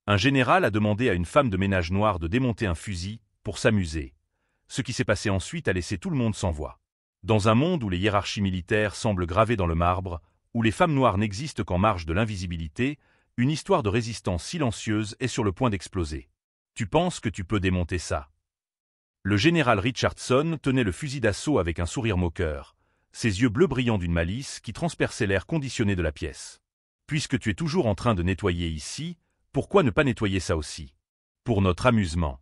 Un général a demandé à une femme de ménage noire de démonter un fusil pour s'amuser. Ce qui s'est passé ensuite a laissé tout le monde sans voix. Dans un monde où les hiérarchies militaires semblent gravées dans le marbre, où les femmes noires n'existent qu'en marge de l'invisibilité, une histoire de résistance silencieuse est sur le point d'exploser. Tu penses que tu peux démonter ça? Le général Richardson tenait le fusil d'assaut avec un sourire moqueur, ses yeux bleus brillants d'une malice qui transperçait l'air conditionné de la pièce. Puisque tu es toujours en train de nettoyer ici, pourquoi ne pas nettoyer ça aussi? Pour notre amusement.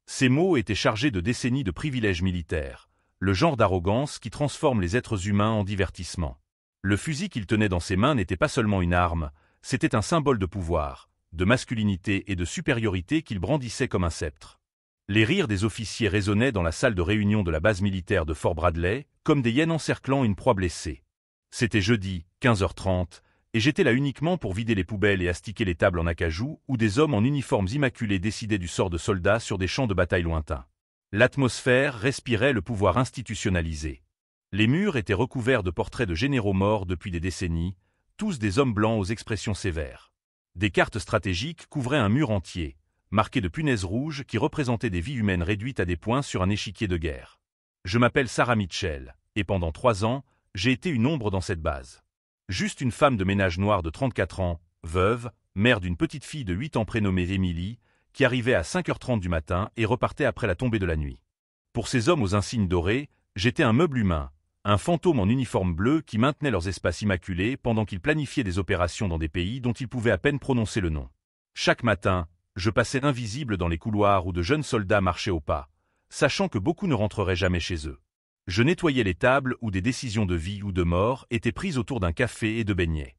Ces mots étaient chargés de décennies de privilèges militaires, le genre d'arrogance qui transforme les êtres humains en divertissement. Le fusil qu'il tenait dans ses mains n'était pas seulement une arme, c'était un symbole de pouvoir, de masculinité et de supériorité qu'il brandissait comme un sceptre. Les rires des officiers résonnaient dans la salle de réunion de la base militaire de Fort Bradley, comme des hyènes encerclant une proie blessée. C'était jeudi, 15h30, et j'étais là uniquement pour vider les poubelles et astiquer les tables en acajou où des hommes en uniformes immaculés décidaient du sort de soldats sur des champs de bataille lointains. L'atmosphère respirait le pouvoir institutionnalisé. Les murs étaient recouverts de portraits de généraux morts depuis des décennies, tous des hommes blancs aux expressions sévères. Des cartes stratégiques couvraient un mur entier, marquées de punaises rouges qui représentaient des vies humaines réduites à des points sur un échiquier de guerre. Je m'appelle Sarah Mitchell, et pendant 3 ans, j'ai été une ombre dans cette base. Juste une femme de ménage noire de 34 ans, veuve, mère d'une petite fille de 8 ans prénommée Emily, qui arrivait à 5h30 du matin et repartait après la tombée de la nuit. Pour ces hommes aux insignes dorés, j'étais un meuble humain, un fantôme en uniforme bleu qui maintenait leurs espaces immaculés pendant qu'ils planifiaient des opérations dans des pays dont ils pouvaient à peine prononcer le nom. Chaque matin, je passais invisible dans les couloirs où de jeunes soldats marchaient au pas, sachant que beaucoup ne rentreraient jamais chez eux. Je nettoyais les tables où des décisions de vie ou de mort étaient prises autour d'un café et de beignets.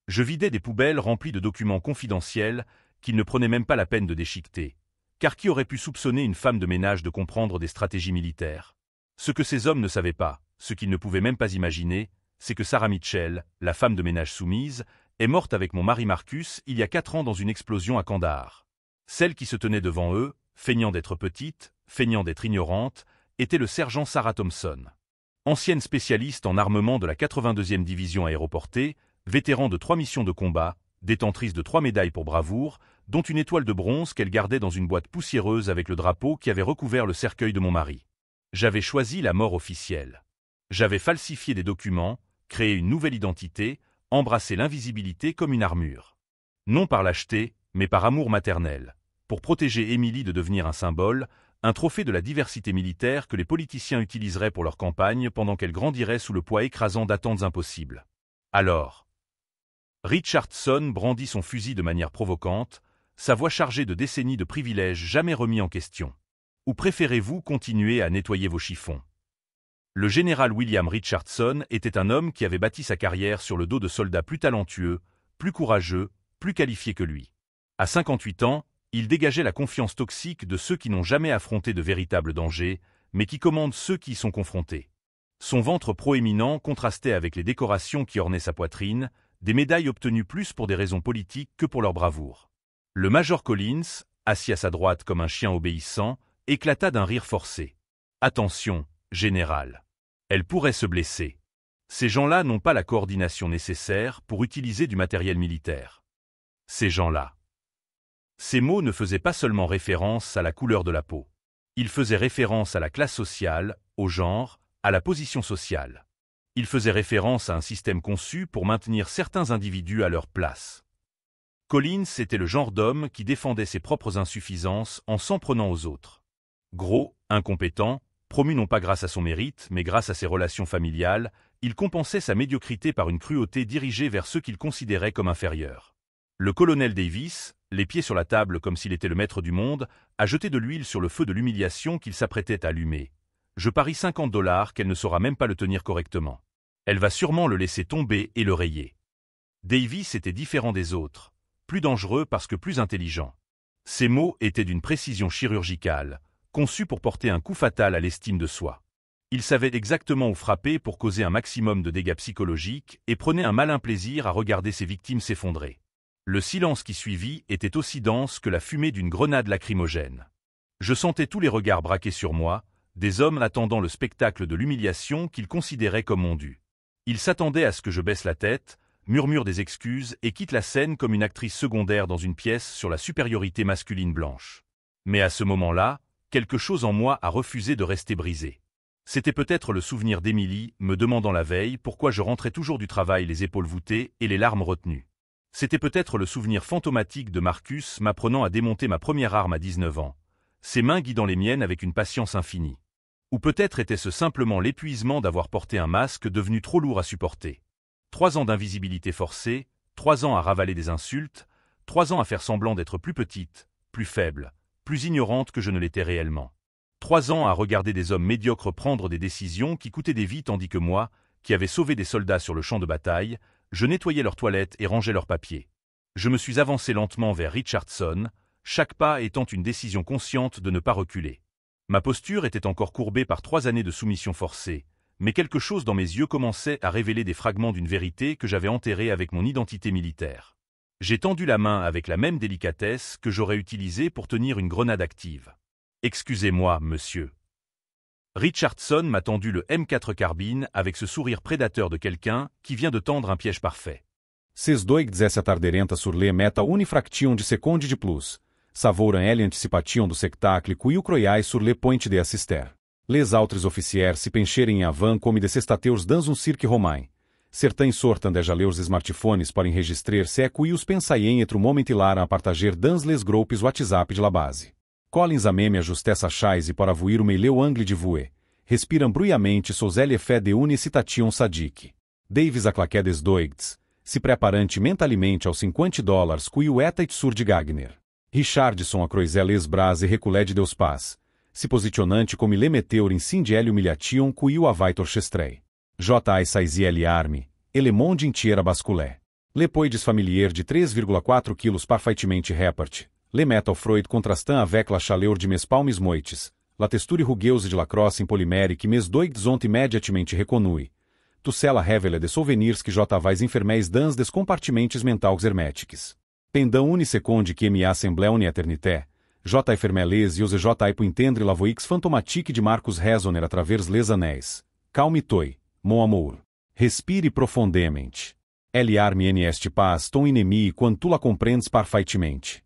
Je vidais des poubelles remplies de documents confidentiels qu'ils ne prenaient même pas la peine de déchiqueter, car qui aurait pu soupçonner une femme de ménage de comprendre des stratégies militaires? Ce que ces hommes ne savaient pas, ce qu'ils ne pouvaient même pas imaginer, c'est que Sarah Mitchell, la femme de ménage soumise, est morte avec mon mari Marcus il y a 4 ans dans une explosion à Kandahar. Celle qui se tenait devant eux, feignant d'être petite, feignant d'être ignorante, était le sergent Sarah Thompson. Ancienne spécialiste en armement de la 82e division aéroportée, vétéran de 3 missions de combat, détentrice de 3 médailles pour bravoure, dont une étoile de bronze qu'elle gardait dans une boîte poussiéreuse avec le drapeau qui avait recouvert le cercueil de mon mari. J'avais choisi la mort officielle. J'avais falsifié des documents, créé une nouvelle identité, embrassé l'invisibilité comme une armure. Non par lâcheté, mais par amour maternel, pour protéger Emily de devenir un symbole, un trophée de la diversité militaire que les politiciens utiliseraient pour leur campagne pendant qu'elle grandirait sous le poids écrasant d'attentes impossibles. Alors, Richardson brandit son fusil de manière provocante, sa voix chargée de décennies de privilèges jamais remis en question. Ou préférez-vous continuer à nettoyer vos chiffons? Le général William Richardson était un homme qui avait bâti sa carrière sur le dos de soldats plus talentueux, plus courageux, plus qualifiés que lui. À 58 ans, il dégageait la confiance toxique de ceux qui n'ont jamais affronté de véritables dangers, mais qui commandent ceux qui y sont confrontés. Son ventre proéminent contrastait avec les décorations qui ornaient sa poitrine, des médailles obtenues plus pour des raisons politiques que pour leur bravoure. Le major Collins, assis à sa droite comme un chien obéissant, éclata d'un rire forcé. « Attention, général. Elle pourrait se blesser. Ces gens-là n'ont pas la coordination nécessaire pour utiliser du matériel militaire. Ces gens-là. » Ces mots ne faisaient pas seulement référence à la couleur de la peau. Ils faisaient référence à la classe sociale, au genre, à la position sociale. Ils faisaient référence à un système conçu pour maintenir certains individus à leur place. Collins était le genre d'homme qui défendait ses propres insuffisances en s'en prenant aux autres. Gros, incompétent, promu non pas grâce à son mérite, mais grâce à ses relations familiales, il compensait sa médiocrité par une cruauté dirigée vers ceux qu'il considérait comme inférieurs. Le colonel Davis, les pieds sur la table comme s'il était le maître du monde, a jeté de l'huile sur le feu de l'humiliation qu'il s'apprêtait à allumer. Je parie $50 qu'elle ne saura même pas le tenir correctement. Elle va sûrement le laisser tomber et le rayer. Davis était différent des autres, plus dangereux parce que plus intelligent. Ses mots étaient d'une précision chirurgicale, conçus pour porter un coup fatal à l'estime de soi. Il savait exactement où frapper pour causer un maximum de dégâts psychologiques et prenait un malin plaisir à regarder ses victimes s'effondrer. Le silence qui suivit était aussi dense que la fumée d'une grenade lacrymogène. Je sentais tous les regards braqués sur moi, des hommes attendant le spectacle de l'humiliation qu'ils considéraient comme mon dû. Ils s'attendaient à ce que je baisse la tête, murmure des excuses et quitte la scène comme une actrice secondaire dans une pièce sur la supériorité masculine blanche. Mais à ce moment-là, quelque chose en moi a refusé de rester brisé. C'était peut-être le souvenir d'Emily me demandant la veille pourquoi je rentrais toujours du travail les épaules voûtées et les larmes retenues. C'était peut-être le souvenir fantomatique de Marcus m'apprenant à démonter ma première arme à 19 ans, ses mains guidant les miennes avec une patience infinie. Ou peut-être était-ce simplement l'épuisement d'avoir porté un masque devenu trop lourd à supporter. 3 ans d'invisibilité forcée, 3 ans à ravaler des insultes, 3 ans à faire semblant d'être plus petite, plus faible, plus ignorante que je ne l'étais réellement. 3 ans à regarder des hommes médiocres prendre des décisions qui coûtaient des vies tandis que moi, qui avais sauvé des soldats sur le champ de bataille, je nettoyais leurs toilettes et rangeais leurs papiers. Je me suis avancé lentement vers Richardson, chaque pas étant une décision consciente de ne pas reculer. Ma posture était encore courbée par 3 années de soumission forcée, mais quelque chose dans mes yeux commençait à révéler des fragments d'une vérité que j'avais enterrée avec mon identité militaire. J'ai tendu la main avec la même délicatesse que j'aurais utilisée pour tenir une grenade active. « Excusez-moi, monsieur. » Richardson m'a tendu le M4 carbine avec ce sourire prédateur de quelqu'un qui vient de tendre un piège parfait. Ces doigts essa tarderenta sur le meta unifraction de seconde de plus. Savouram ele anticipation do sectacle cuiu croiai sur le point de assister. Les autres officiers se pencherem em avant como de sestateurs dans un cirque romain. Certains sortant déjà leurs smartphones para enregistrer se cuius pensaiem entre momentilar a partager dans les groupes WhatsApp de la base. Collins a meme ajusté sa chaise para vuir o meileu angle de voe. Respiram bruyamente sous l'effet de une citation sadique. Davis a claqué des doigts, se preparante mentalmente aos $50 cuiu etat sur de Gagner. Richardson a croisé les bras e reculé de Deus paz, se posicionante como le meteur em cindiel humiliation cuiu avait orchestrei. J.A. Saisiel arme, ele monde inteira basculé. Le poides familier de 3,4 kg parfaitement repart, le metal Freud contrastant avec la chaleur de mes palmes moites, la texture rugueuse de la crosse em polymère que mes doigts ont imediatamente reconnu. Tucela revela de souvenirs que J. vais enfermeis dans des compartiments mentaux hermétiques. Pendant une seconde que me assemblée une éternité, J. fermeles e os J. pour entendre la voix fantomatique de Marcus Rezoner a travers les anéis. Calme-toi, mon amour. Respire profondamente. Elle arme nest paz ton ennemi quando tu la compreendes parfaitement.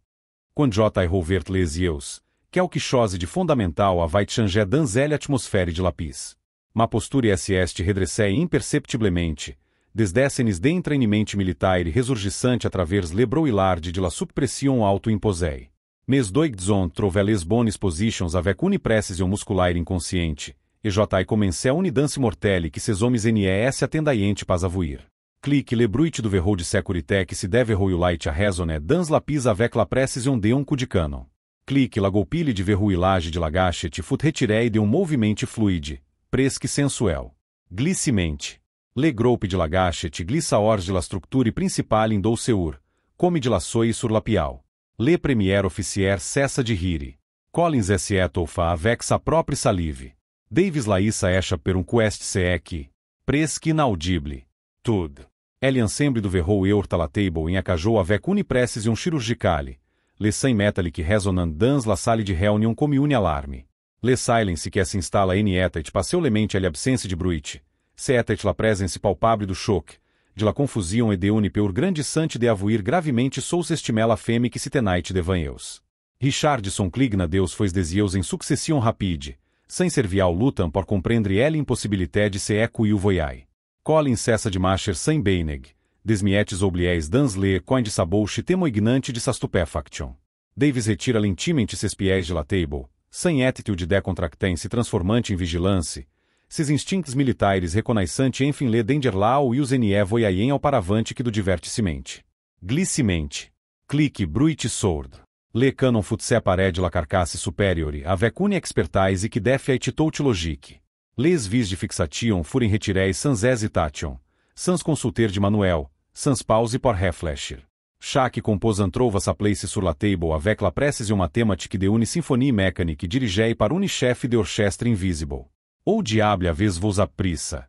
Quando J. rouvert les yeux, quelque chose de fundamental avait changé dans elle atmosphère de lapis. Ma posture est redressée imperceptiblemente, des décennies de entraînement militar resurgissante a travers le brouillard de la suppression auto-imposée. Mes doigts ont trouvé les bonnes positions avec une précision muscular inconsciente, e J. commencé une danse mortelle que ses hommes nes atendaiente pas avuir. Clique le bruit du verrou de sécurité que se deve light a raisonner dans la pis avec la précision de un coup de canon. Clique la golpille de verrouillage de la gâchette fut retirée de un movimento fluide, presque sensuel. Glissemente. Le groupe de la gâchette glissa hors de la structure principale em douceur, comme de la soie sur la pial. Le premier officier cessa de rir. Collins se étouffa avec sa propre salive. Davis laissa echa per un quest sec, presque inaudible. Tudo. Elle ensemble do verrou eurta la table em acajou avec une précision chirurgicale. Le sem metallic résonnant dans la salle de réunion comme une alarme. Le silence que se instala en etat passeulemente à l'absence de bruit. Se etat la présence palpable do choque, de la confusão e de une peur grandissante de avuir gravemente sous estimela femme que se tenait devant eus. Richardson cligna Deus foi deseus em succession rapide, sem servial lutam por compreender elle impossibilité de se ecuiu voyai. Collins cessa de marcher sem beineg, desmietes oubliés dans le coin de sabouche temoignante de sa stupefaction. Davis retira lentamente ses pieds de la table, sem attitude de contractem se transformante em vigilance, ses instintos militares reconnaissante enfim le denderlau e os ne voyaien ao paravante que do divertissemente. Glissemente. Clique bruit sourd. Le canon fut séparé de la carcasse supérieure avec une expertise que défiait toute logique. Les vis de fixation furem retirés sans hésitation, sans consulter de manuel, sans pause por réfléchir. Chaque compose entrova sa place sur la table avec la précision mathématique de une symphonie mécanique dirigée par un chef de orchestre invisible. Ou diable avez-vous pressa?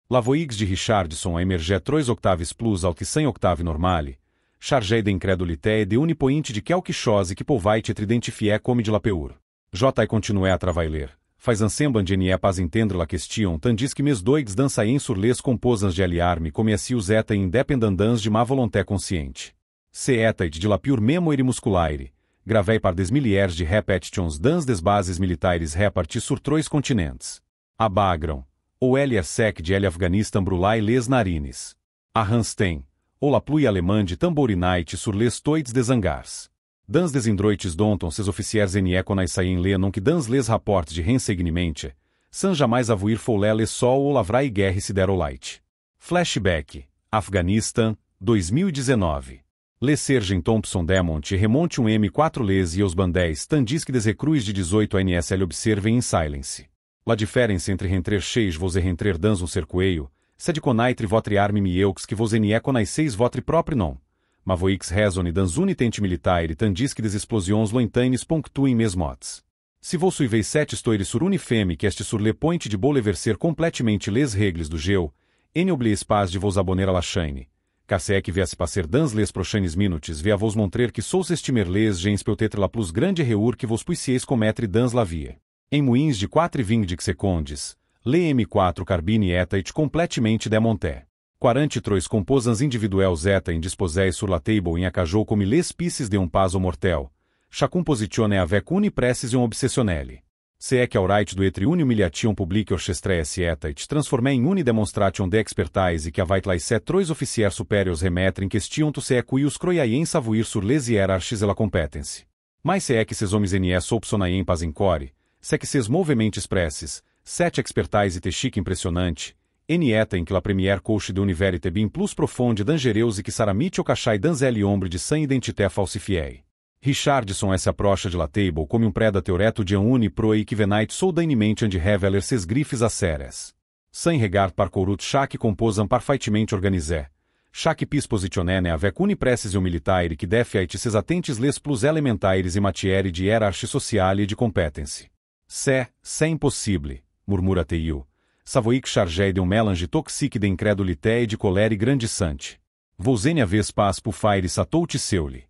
La voix de Richardson emergea 3 octaves plus alt que 100 octaves normale, chargée d'incrédulité et de une point de quelque chose que pouvait être identifié comme de la peur. J. continuait a travailler, faz ensemble de pas entendre la question tandis que mes doigues dansaient sur les composants de l'arme comme assim os eta independandans de ma volonté consciente. Se etait de la pure memoire musculaire, gravei par des milliers de repetitions dans des bases militaires repartis sur 3 continentes. A Bagram, ou sec de Afghanistan brulai les narines. A Hanstein, ou la pluie alemã de tambourinite sur les toits des hangars. Dans des indroites donton ses officiers conais saien le non que dans les rapports de rensegnimente, sans jamais avuir foulé le sol ou lavrai guerre se der o light. Flashback, Afghanistan, 2019. Le Sergeant Thompson Demont remonte M4 les e os bandés tandis que des recrues de 18 ANSL observem em silence. La diferença entre rentrer cheis vos e rentrer dans un cercueio, c'est de connaître votre arme mieux que vos connaisseis votre propre nom. Ma voix résonne dans unitent militaire tandis que des explosions lointaines ponctuem mes mots. Se vos suiveis 7 stoires sur unifeme que este sur le point de bouleverser completamente les règles do geu, oubliez pas de vos abonner à la chaîne. Car se é que viesse passer dans les prochaines minutes via vos montrer que sous estimer les gens peut-être la plus grande reur que vos puissieis commettre dans la vie. Em moins de 4,20 secondes, le M4 carbine etait completamente demonté. 43 composants individuels eta indisposés sur la table em acajou comme les pisces de paso mortel. Chacun positione avec une précision obsessionnelle. Se é que ao right do etre une humiliation publique orchestre etait transformé em une demonstration d'expertise que avait laissé 3 officiers supérieurs remettre em question se é que os croyaien savuir sur les hierarchies et la competence. Mas se é que ces hommes soupçonaien pas encore, se é que ces movimentos presses, 7 expertise te chic impressionante, eta em que la première couche de univers te bien plus profonde dangereuse que saramite ou cachai danzel ombre de sans identité falsifiei. Richardson se approcha de la table como predator eto de une proe que venait soldainamente and reveler ses griffes a séries. Sans regard par corut chaque composant parfaitement organisé. Chaque pis positionnene avec une précision militaire que defait ses atentes les plus elementaires e matière de hierarchie sociale e de competence. C'est impossible, murmura Teil. Savoic chargé de mélange toxique de incrédulité e de colère grandissante. Vos vez pas pour faire satout seuli.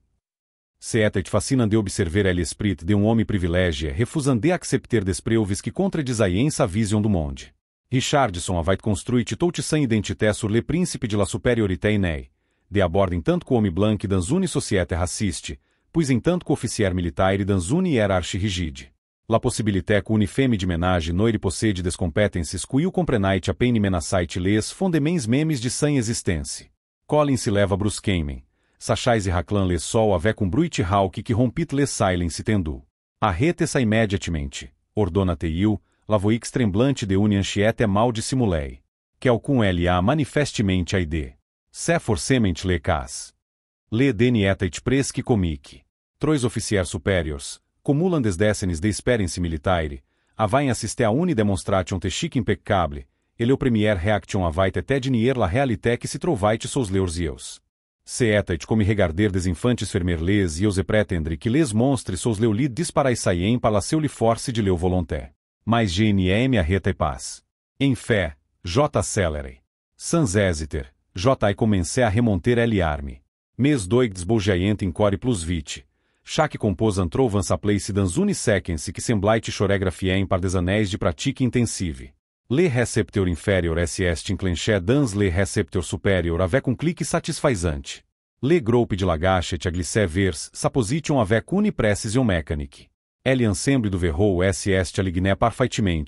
Se etait fascinant de observer l'esprit de homem privilégio refusant de accepter des preuves que contradisaient sa vision do monde. Richardson avait construit toute sa identité sur le principe de la supériorité innée, de abordem tanto que homem blanc dans une société raciste, puis entanto que officier militaire dans une hiérarchie rigide. La possibilité que unifeme de menage noire possède des compétences que comprenait a peine menaçait les fondements memes de sa existência. Colin se leva brusquement. Sachais e raclan les sol avec bruit hawk que rompit les silence tendu. Arrete-se imediatamente, ordona Teil, la voix tremblante de une anchiette mal dissimulei. Quelqu'un la manifestement aide. C'est forcément le cas. Le etait presque comique. 3 officiers supérieurs, cumulam des décennies de expérience militaire, avaient assisté a une demonstration te chic impeccable, et le premier reaction avait été de nier la réalité que se trouvait sous leurs yeux. Se etait comme regarder des infantes fermerles e os pretendre que les monstres sous leu lid disparaissaient par la seule force de leu volonté. Mas GNM arreta e paz. Em fé, J. Celere. Sans hésiter, J. commencé a remonter l'arme. Mes doigues bougeaient em core plus vite. Chaque composant trouve sa place dans une séquence que semblait chorégraphien par des anéis de pratique intensive. Le récepteur inférieur est enclenché dans le récepteur supérieur avec un clique satisfaisante. Le groupe de lagachet a glissé vers sa position avec une précision mécanique. L'ensemble do verrou est aligné parfaitement,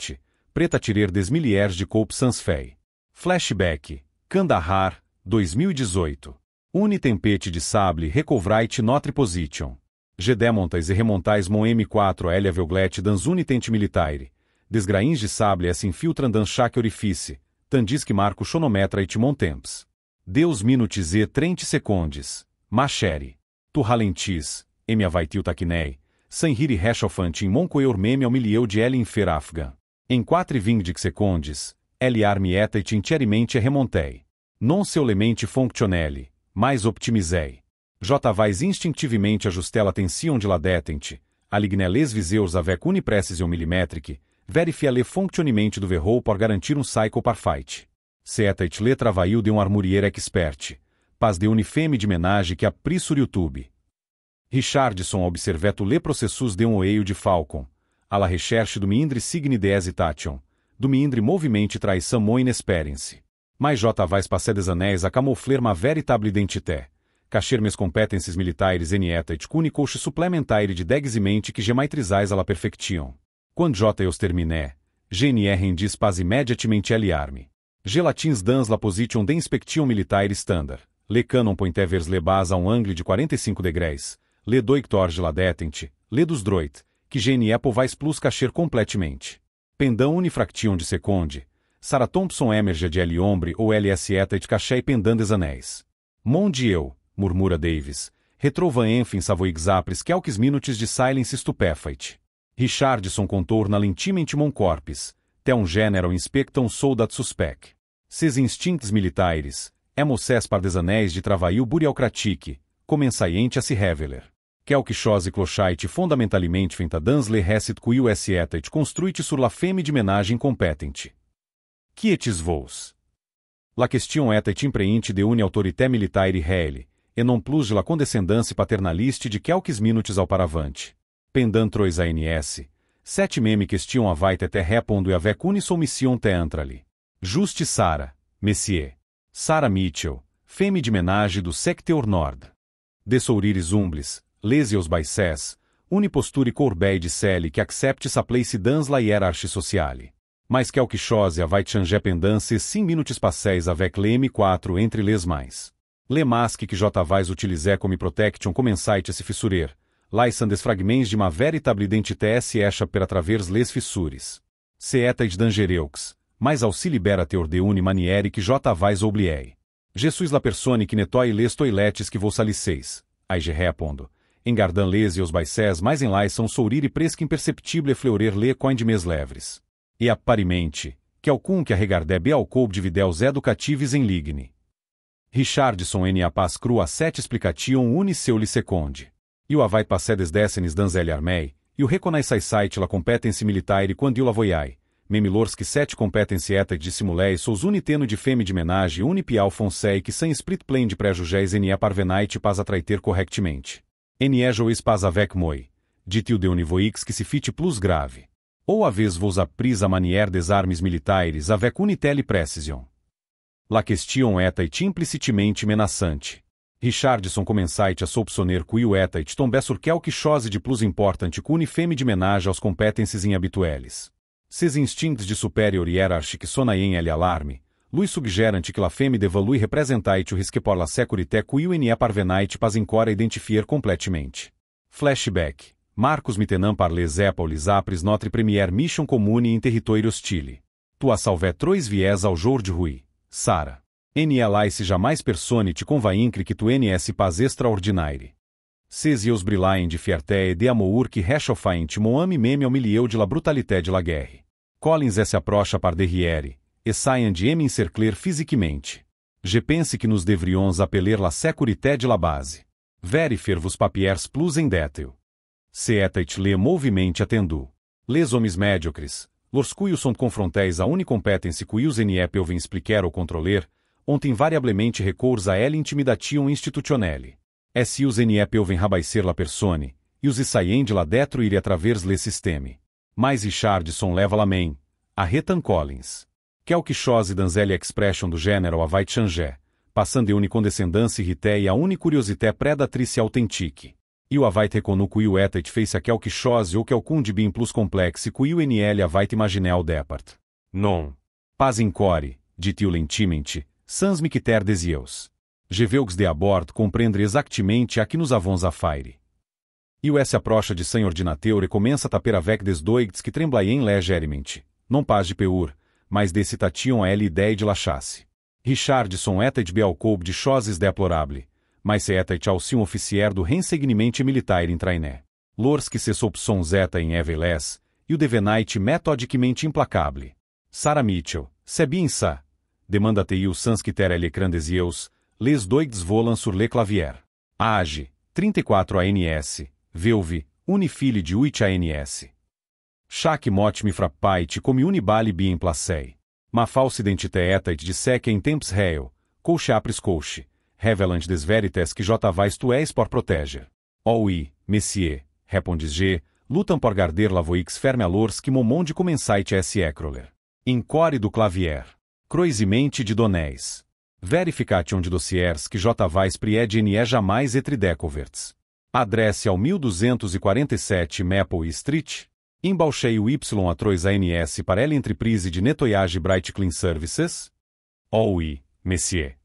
prêt à tirer des milliers de coups sans fei. Flashback, Kandahar, 2018. Une tempête de sable recouvrait notre position. Je démontais e remontais mon M4 à aveuglet dans une tente militaire. Des grains de sable se infiltram dans chaque orifício, tandis que marco chronometra et mon temps. Deus minutes e 30 secondes. Machere. Tu ralentis, me avaitil taquinei, sem rir réchauffante em mon coeur meme ao milieu de L infer afgan. Em 4,20 secondes, l'arme etait intieramente remontei. Non seulement fonctionnelle, mas optimizei. J. vais instinctivamente ajusté la tension de la détente, aligne les viseurs avec une précision millimétrique, verifia le fonctionnement do verrou pour garantir cycle parfait. Setait le travail de armurier expert, pas de unifeme de menage que a pris sur YouTube. Richardson observait le processus de oeil de Falcon, à la recherche do meindre signe de hesitation, do meindre movimenti traição inexperience. Mais J vais passer des anéis a camoufler ma véritable identité, cacher mes compétences militaires en et cunicoche supplementaire de degsimenti que gemaitrizais à la perfection. Quando J eus terminé, GNR rendis pas imediatamente aliar-me. Gelatins dans la position d'inspection militaire standard. Le canon pointe vers le bas a angle de 45 degrés. Le doictor la detente. Le dos droit, que GNE povais plus cacher completamente. Pendant unifraction de seconde. Sarah Thompson emerge de L ombre ou LS eta de cachê pendant des anéis. Mon Dieu, murmura Davis. Retrova enfim savoix apres quelques minutes de silence stupefait. Richardson contorna lentamente mon corpus. Tel general inspectam soldat suspect. Ses instincts militaires, emocés par des anéis de travail burocratique, començaient a se reveler. Quelque chose clochait fondamentalement dans le récit que US etat construit sur la femme de ménage incompetente. Qui etes vos? La question etat impreinte de une autorité militaire réelle, et non plus de la condescendance paternaliste de quelques minutes auparavant. Pendant trois ANS, cette même question avait été répondue avec une soumission théâtrale. Juste Sarah, Messier. Sarah Mitchell, femme de ménage do secteur nord. De sourires humbles, les eus baissés, une posture courbée de celle que accepte sa place dans la hiérarchie sociale. Mais quelque chose avait changé pendant ces 5 minutes passés avec le M4 entre les mains. Le masque que J vais utilisé comme protection commençait a se fissurer, laissant des fragments de ma véritable identité se échappar à travers les fissures. C'est etat dangereux, mas ao se libera teur de une manière que J vais oublier. Je suis la personne qui nettoie les toilettes que vos saliceis. Aí je répondo, engardant les eus baissés mais enlaçam sourire presque imperceptible fleurir le coin de mes lèvres. E apparemente, quelqu'un que regardait be alcool de vidéos educativos em ligne. Richardson n a pas cru a 7 explication une seule seconde. E o avait passé des décennies dans l'armée, e o reconnaissait site la compétence militaire quando il avoyai, même lorsque 7 compétence etat de simulei sous uniteno de femme de ménage une pial foncei que sem split plein de préjugés n a parvenait pas a traiter correctamente. N e jouis pas avec moi, dit-il de univoix que se fit plus grave. Ou avez vos appris a manière des armes militaires avec une telle précision. La question etat implicitement menaçante. Richardson commençait a soupçonner que o etat tombait sur quelque chose de plus importante que une femme de ménage aos compétences inhabituelles. Ses instincts de superior hiérarchie que sonaient à l'alarme, lui suggérant que la femme deva lui representait o risque pour la sécurité que il ne parvenait pas encore a identifier completamente. Flashback. Marcos Mittenan par les épaules apres notre première mission commune em territoire hostile. Tu as salvé trois vies ao jour de Rui, Sarah. NLIce jamais personne te convaincre que tu NS pas extraordinaire. Ses yeux brillaient de fierté et de amour que réchauffaient mon âme même au milieu de la brutalité de la guerre. Collins se approcha par derrière, et saient de m'encercler physiquement. Je pense que nous devrions appeler la sécurité de la base. Verifier vos papiers plus en détail. Se etat le movimento attendu. Les hommes médiocres, lorsqu'ils sont confrontés à une compétence que ils ne peuvent expliquer ou controller, ont invariablemente recours à elle intimidation institutionnelle. Se ils ne peuvent rabaisser la personne, ils essaient de la détruire à travers le système. Mas Richardson leva la main, a Retan Collins. Quelque chose dans elle expression do género avait changé, passant de une condescendance irritée à une curiosité prédatrice authentique. Il avait reconnu que il etat fez a quelque chose ou quelqu'un de bien plus complexe que il nl avait imaginé au départ. Non. Pas encore, dit-il lentamente, sans me quitter des yeux. Je veux de à bord compreender exactamente a que nous avons affaire. Il se approcha de sem ordinateur e começa a taper avec des doigts que tremblaient légèrement, non pas de peur, mas de citation à l'idée de la chasse. Richardson etat be alcool de choses déplorables, mas se etat aussi um officier do renseignement militaire em Trainé. Lorsque se soupçons zeta em Eveles, e o devenait metodicamente implacable. Sarah Mitchell, c'est bien ça? Demanda-te-il sans quitter l'écran des yeux, les doigts volant sur le clavier. Age, 34 ANS, Veuve, unifile de 8 ANS. Chaque mot me frappait comme une balle bien placée. Ma falsa identité etat de sec em temps réel, couche apres couche, revelant des verités que J vais tu és por protéger. Oh oui, monsieur, répondis G, lutam por garder la voix ferme alors que momon de comensait s ecroler. Incore do clavier. Croisimente de donéis. Verification de dossiers que J. Vais pried ne jamais etridecoverts. Adresse ao 1247 Maple Street. Embalchei o Y atroz ANS para L entreprise de nettoyage Bright Clean Services. Oui, monsieur.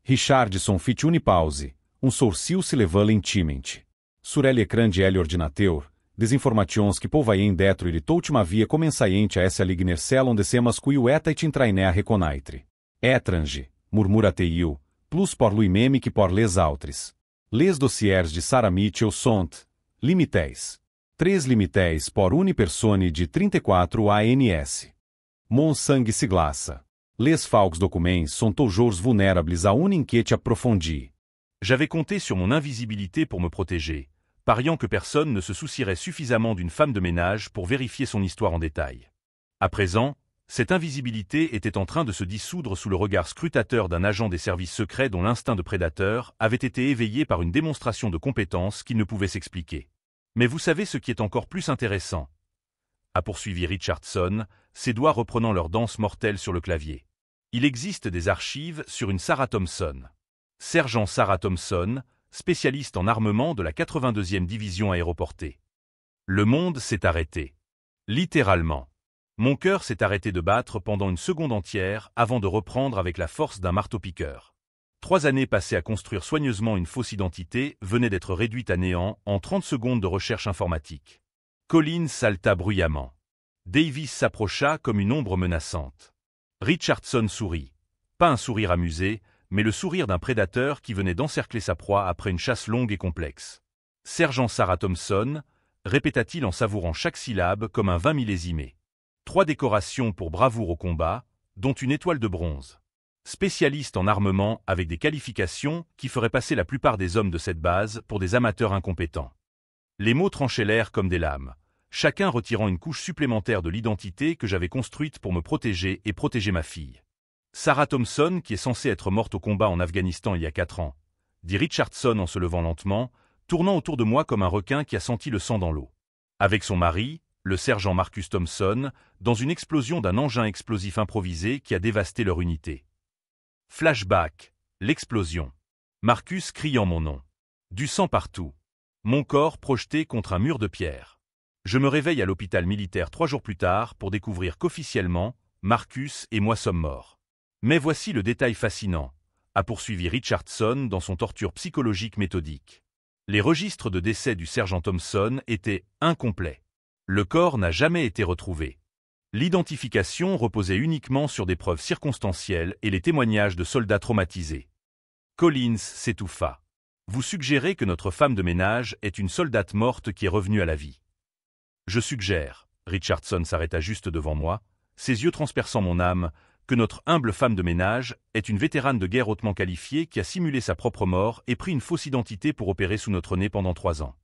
Richardson fit une pause. Sourcil se leva lentamente. Sur l'écran de L ordinateur, desinformations que pouvaient d'être et toutima via commençaient a essa ligner selon de semas cuio etait intrainer a reconaitre. Étrange, murmura-te-il, plus por lui meme que por les autres. Les dossiers de Sarah Mitchell sont, limites. 3 limites por une personne de 34 ANS. Mon sangue se glaça. Les faux documents sont toujours vulnérables à une enquête approfondie. J'avais compté sur mon invisibilité pour me protéger, pariant que personne ne se soucierait suffisamment d'une femme de ménage pour vérifier son histoire en détail. À présent, cette invisibilité était en train de se dissoudre sous le regard scrutateur d'un agent des services secrets dont l'instinct de prédateur avait été éveillé par une démonstration de compétence qui ne pouvait s'expliquer. Mais vous savez ce qui est encore plus intéressant, a poursuivi Richardson, ses doigts reprenant leur danse mortelle sur le clavier. Il existe des archives sur une Sarah Thompson. Sergent Sarah Thompson, spécialiste en armement de la 82e division aéroportée. Le monde s'est arrêté. Littéralement. Mon cœur s'est arrêté de battre pendant une seconde entière avant de reprendre avec la force d'un marteau-piqueur. 3 années passées à construire soigneusement une fausse identité venaient d'être réduites à néant en 30 secondes de recherche informatique. Collins salta bruyamment. Davis s'approcha comme une ombre menaçante. Richardson sourit. Pas un sourire amusé, mais le sourire d'un prédateur qui venait d'encercler sa proie après une chasse longue et complexe. Sergent Sarah Thompson, répéta-t-il en savourant chaque syllabe comme un 20 millésimé. 3 décorations pour bravoure au combat, dont une étoile de bronze. Spécialiste en armement avec des qualifications qui feraient passer la plupart des hommes de cette base pour des amateurs incompétents. Les mots tranchaient l'air comme des lames, chacun retirant une couche supplémentaire de l'identité que j'avais construite pour me protéger et protéger ma fille. Sarah Thompson, qui est censée être morte au combat en Afghanistan il y a 4 ans, dit Richardson en se levant lentement, tournant autour de moi comme un requin qui a senti le sang dans l'eau. Avec son mari, le sergent Marcus Thompson, dans une explosion d'un engin explosif improvisé qui a dévasté leur unité. Flashback, l'explosion. Marcus criant mon nom. Du sang partout. Mon corps projeté contre un mur de pierre. Je me réveille à l'hôpital militaire 3 jours plus tard pour découvrir qu'officiellement, Marcus et moi sommes morts. Mais voici le détail fascinant, a poursuivi Richardson dans son torture psychologique méthodique. Les registres de décès du sergent Thompson étaient incomplets. Le corps n'a jamais été retrouvé. L'identification reposait uniquement sur des preuves circonstancielles et les témoignages de soldats traumatisés. Collins s'étouffa. Vous suggérez que notre femme de ménage est une soldate morte qui est revenue à la vie. Je suggère, Richardson s'arrêta juste devant moi, ses yeux transperçant mon âme, que notre humble femme de ménage est une vétérane de guerre hautement qualifiée qui a simulé sa propre mort et pris une fausse identité pour opérer sous notre nez pendant 3 ans.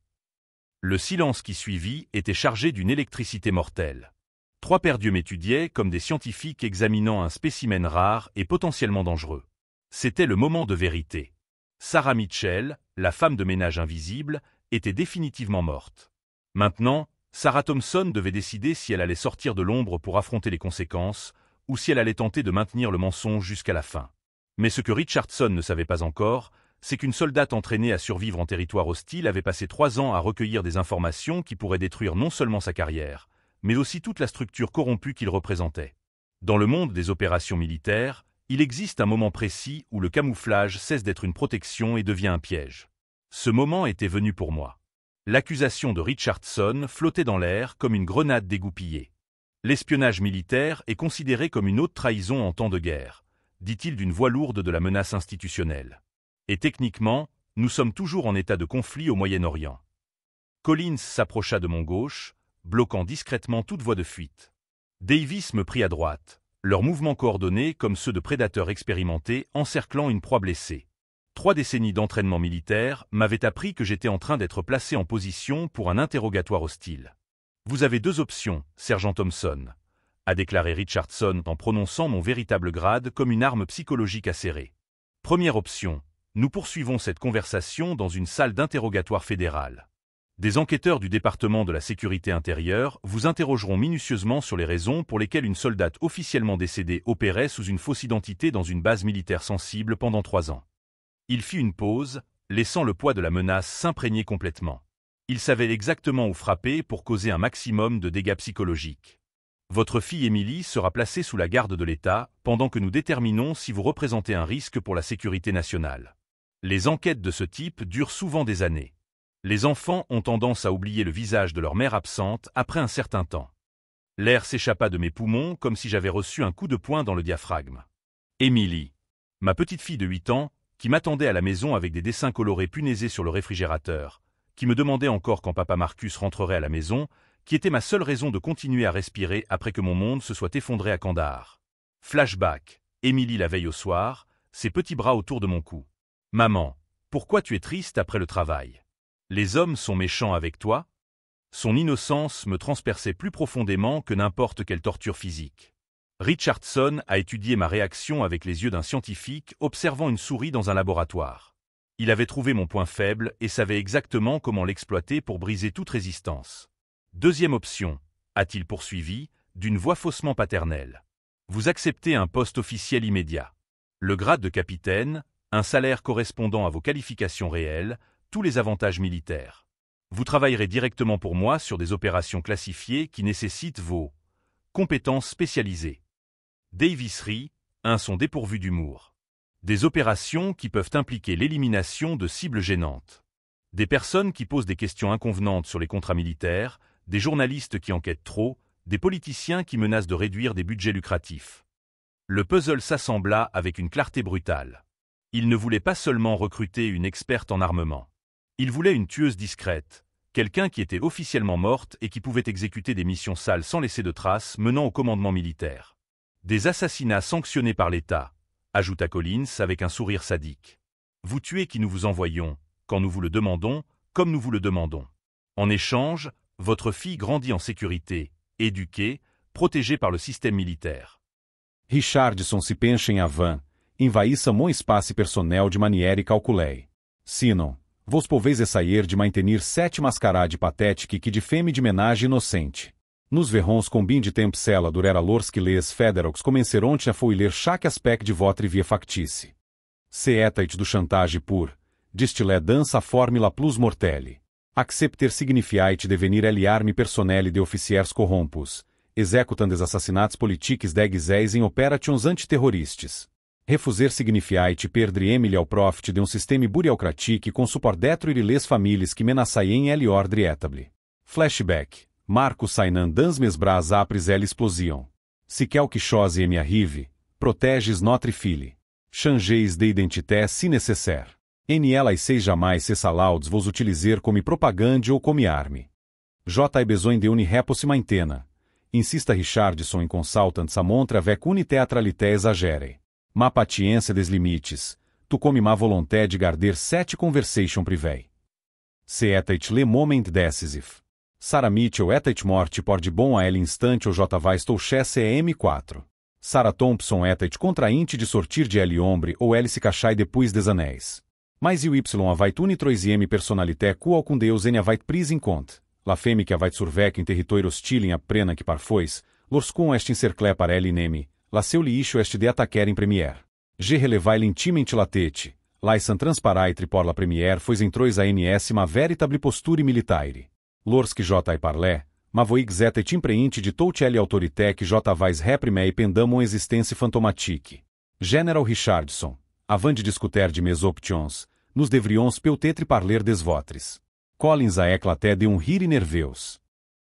Le silence qui suivit était chargé d'une électricité mortelle. 3 paires d'yeux m'étudiaient comme des scientifiques examinant un spécimen rare et potentiellement dangereux. C'était le moment de vérité. Sarah Mitchell, la femme de ménage invisible, était définitivement morte. Maintenant, Sarah Thompson devait décider si elle allait sortir de l'ombre pour affronter les conséquences, ou si elle allait tenter de maintenir le mensonge jusqu'à la fin. Mais ce que Richardson ne savait pas encore, c'est qu'une soldate entraînée à survivre en territoire hostile avait passé 3 ans à recueillir des informations qui pourraient détruire non seulement sa carrière, mais aussi toute la structure corrompue qu'il représentait. Dans le monde des opérations militaires, il existe un moment précis où le camouflage cesse d'être une protection et devient un piège. Ce moment était venu pour moi. L'accusation de Richardson flottait dans l'air comme une grenade dégoupillée. L'espionnage militaire est considéré comme une haute trahison en temps de guerre, dit-il d'une voix lourde de la menace institutionnelle. Et techniquement, nous sommes toujours en état de conflit au Moyen-Orient. Collins s'approcha de mon gauche, bloquant discrètement toute voie de fuite. Davis me prit à droite, leurs mouvements coordonnés comme ceux de prédateurs expérimentés encerclant une proie blessée. 3 décennies d'entraînement militaire m'avaient appris que j'étais en train d'être placé en position pour un interrogatoire hostile. Vous avez 2 options, sergent Thompson, a déclaré Richardson en prononçant mon véritable grade comme une arme psychologique acérée. Première option, nous poursuivons cette conversation dans une salle d'interrogatoire fédérale. Des enquêteurs du département de la sécurité intérieure vous interrogeront minutieusement sur les raisons pour lesquelles une soldate officiellement décédée opérait sous une fausse identité dans une base militaire sensible pendant 3 ans. Il fit une pause, laissant le poids de la menace s'imprégner complètement. Il savait exactement où frapper pour causer un maximum de dégâts psychologiques. Votre fille Émilie sera placée sous la garde de l'État pendant que nous déterminons si vous représentez un risque pour la sécurité nationale. Les enquêtes de ce type durent souvent des années. Les enfants ont tendance à oublier le visage de leur mère absente après un certain temps. L'air s'échappa de mes poumons comme si j'avais reçu un coup de poing dans le diaphragme. Émilie, ma petite fille de 8 ans, qui m'attendait à la maison avec des dessins colorés punaisés sur le réfrigérateur, qui me demandait encore quand papa Marcus rentrerait à la maison, qui était ma seule raison de continuer à respirer après que mon monde se soit effondré à Kandahar. Flashback, Émilie la veille au soir, ses petits bras autour de mon cou. Maman, pourquoi tu es triste après le travail? Les hommes sont méchants avec toi? Son innocence me transperçait plus profondément que n'importe quelle torture physique. Richardson a étudié ma réaction avec les yeux d'un scientifique observant une souris dans un laboratoire. Il avait trouvé mon point faible et savait exactement comment l'exploiter pour briser toute résistance. Deuxième option, a-t-il poursuivi, d'une voix faussement paternelle. Vous acceptez un poste officiel immédiat. Le grade de capitaine, un salaire correspondant à vos qualifications réelles, tous les avantages militaires. Vous travaillerez directement pour moi sur des opérations classifiées qui nécessitent vos compétences spécialisées. Davis-Ri, sont dépourvus d'humour. Des opérations qui peuvent impliquer l'élimination de cibles gênantes. Des personnes qui posent des questions inconvenantes sur les contrats militaires, des journalistes qui enquêtent trop, des politiciens qui menacent de réduire des budgets lucratifs. Le puzzle s'assembla avec une clarté brutale. Il ne voulait pas seulement recruter une experte en armement. Il voulait une tueuse discrète, quelqu'un qui était officiellement morte et qui pouvait exécuter des missions sales sans laisser de traces menant au commandement militaire. Des assassinats sanctionnés par l'État, ajouta Collins avec un sourire sadique. Vous tuez qui nous vous envoyons, quand nous vous le demandons, comme nous vous le demandons. En échange, votre fille grandit en sécurité, éduquée, protégée par le système militaire. Richardson se pencha em avant, envaïssa mon espaço personnel de manière calculei. Sinon, vos pouvez essayer de maintenir 7 mascarade patétique que de fême de menage inocente. Nos verrons combin de tempo cela durera lors que les fédéraux comenceront a foiler chaque aspect de votre vie factice. Se etait do chantage pur, distilé dança a fórmula plus mortelle. Accepter signifiait devenir l'arme personnelle de officiers corrompus, executando os assassinatos politiques d'exés em operations antiterroristes. Refuser signifiait perdre Emily ao profit de sistema burocratique com support détruire les famílias que menaçaient l'ordre établi. Flashback. Marcos Sainan dans mes bras apres elle explosion. Si quelque chose me arrive, proteges notre fille. Changeis de identité si nécessaire. Ela sei jamais se salauds vos utiliser como propaganda ou como arme. J. besoin de une réponse maintena. Insista Richardson em consultant sa montre avec une teatralité exagere. Ma patiência des limites, tu come ma volonté de garder 7 conversation privée. Se etait le moment decisive. Sarah Mitchell etait morte por de bom a elle instante ou J. vais toucher CM4. Sarah Thompson etait contrainte de sortir de elle ombre ou elle se cachai depois des anéis. Mas y avait une troisième personnalité qual com Deus en avait prise em compte. La femme que avait survec em território hostil em aprena que parfois, lorsqu'on est encerclé par elle nemi, la seu liixo est de attaquer em première. Je relevai l'intimement la tete, laisan transparaitre por la première fois entrois a NS ma véritable posture militaire. Lorsque J. parlé, ma voix etait impreinte de toute elle autorité que J. vais reprimei pendamon existência fantomatique. General Richardson, avant de discuter de mes options, nous devrions peut-être parler des votres. Collins a éclaté de rire nerveus.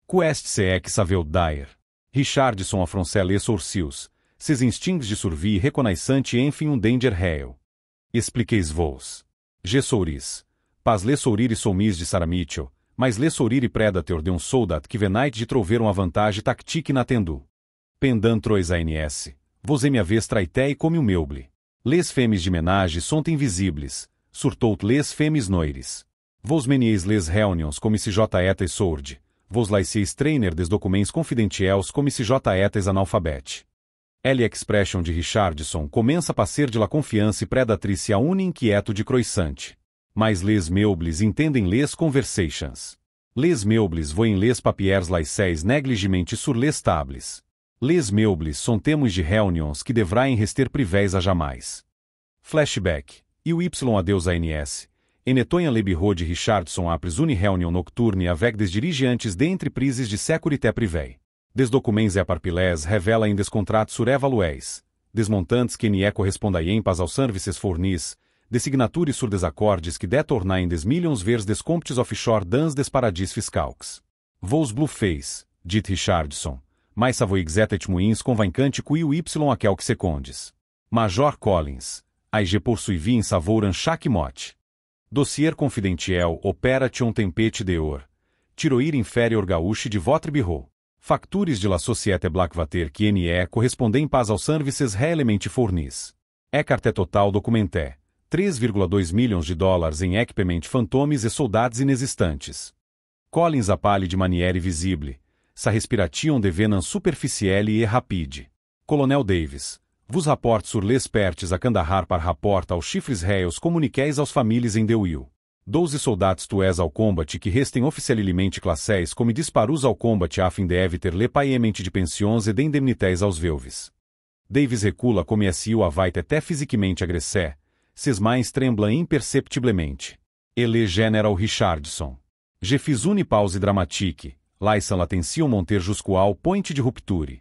Quest se é que saveu dire. Richardson afronçait les sourcils, ses instincts de survie reconnaissante enfim danger real. Expliqueis-vos. Je souris. Pas le sourire soumis de Sarah Mitchell, mas le sourire predator de soldat que venait de trouver uma vantagem tactique na tendu. Pendant trois ANS, vos me vez traitei como o meuble. Les femes de menage sont invisibles, surtout les femes noires. Vos meniez les reunions como se J. etais sourde, vos laissez trainer des documents confidentiels como se J. etais analfabete. L. expression de Richardson começa a passer de la confiança predatrice a un inquieto de croissant. Mas les meubles entendem les conversations. Les meubles voient les papiers laissés négligemment sur les tables. Les meubles sont temas de reuniões que devraient rester privés a jamais. Flashback. E o Y adeus ANS. Enetoyan le bureau de Richardson apres une réunion nocturne avec des dirigeantes de entreprises de sécurité privée. Des documents et parpilés revela des contrats surévalués. Des montantes que nie correspondem pas aos services fournis. Des signatures sur des accords que detornaem des millions vers des comptes offshore dans des paradis fiscaux. Vos bluffeis, dit Richardson. Mais savoix etet muins convaincante que o Y aquel que secondes. Major Collins. AIG poursuivi savouran chaque mote. Dossier confidentiel opération tempête dehors. Tiroir inférieur gaúche de votre bureau. Factures de la société Blackwater que NE correspondem pas aos services réellement fournis. Carte total documenté. 3,2 milhões de dólares em equipement fantomes e soldados inexistentes. Collins appale de manière visible. Sa respiration devenant superficielle et rapide. Colonel Davis. Vos rapports sur les pertes a Kandahar par rapport aos chifres réus comuniqueis aos famílias em Deuil. 12 soldados tués ao combate que restem oficialmente classéis como disparus ao combate a fim de eviter le paiement de pensions e de indemnités aos veuves. Davis recula como se o avait até fisicamente agressé, ses mains tremblam imperceptiblemente. Ele General Richardson. Je fis une pause dramatique, laissant l'attention monter jusqu'au point de rupture.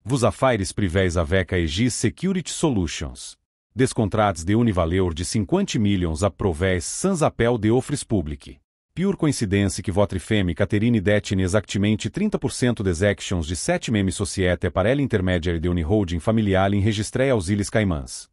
Vos affaires privés avec Aegis Security Solutions. Des contrats de univaleur de 50 millions approuvés sans appel de offres publiques. Pure coincidência que votre femme Catherine détient exactement 30% des actions de 7 meme société para elle intermédiaire de holding familial enregistrée aos Illes Caimãs.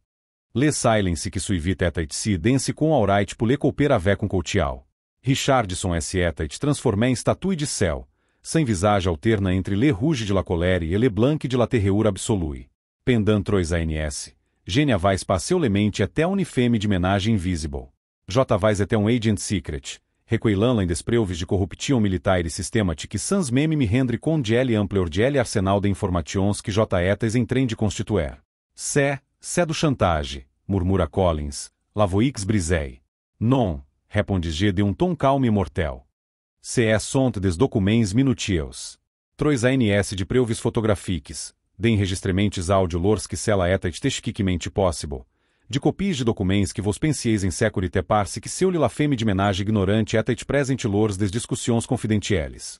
Le silence que suivit etat si dense com aurite pour le couper avec un coutial. Richardson S. etat transformé em statue de céu. Sem visage alterna entre Le Rouge de la Colère et Le Blanc de la Terreur Absolue. Pendant trois ANS. Gênia vais passeu lemente até unifeme de menage invisible. J. vais até um agent secret. Recueilando em despreuves de corruption militaire systematique sans meme me rendre com de ampleur de arsenal de informations que J. etas em trem de constituer. C'est do chantage, murmura Collins. Lavoix brisei. Non, répondit G de tom calmo e mortel. Sont des documents minutieux. Trois ANS de preuves photographiques, de enregistrements audio lors que cela etat testiquement possible, de copies de documents que vos pensieis em sécurité parce que seu la femme de menage ignorante etat present lors des discussões confidentielles.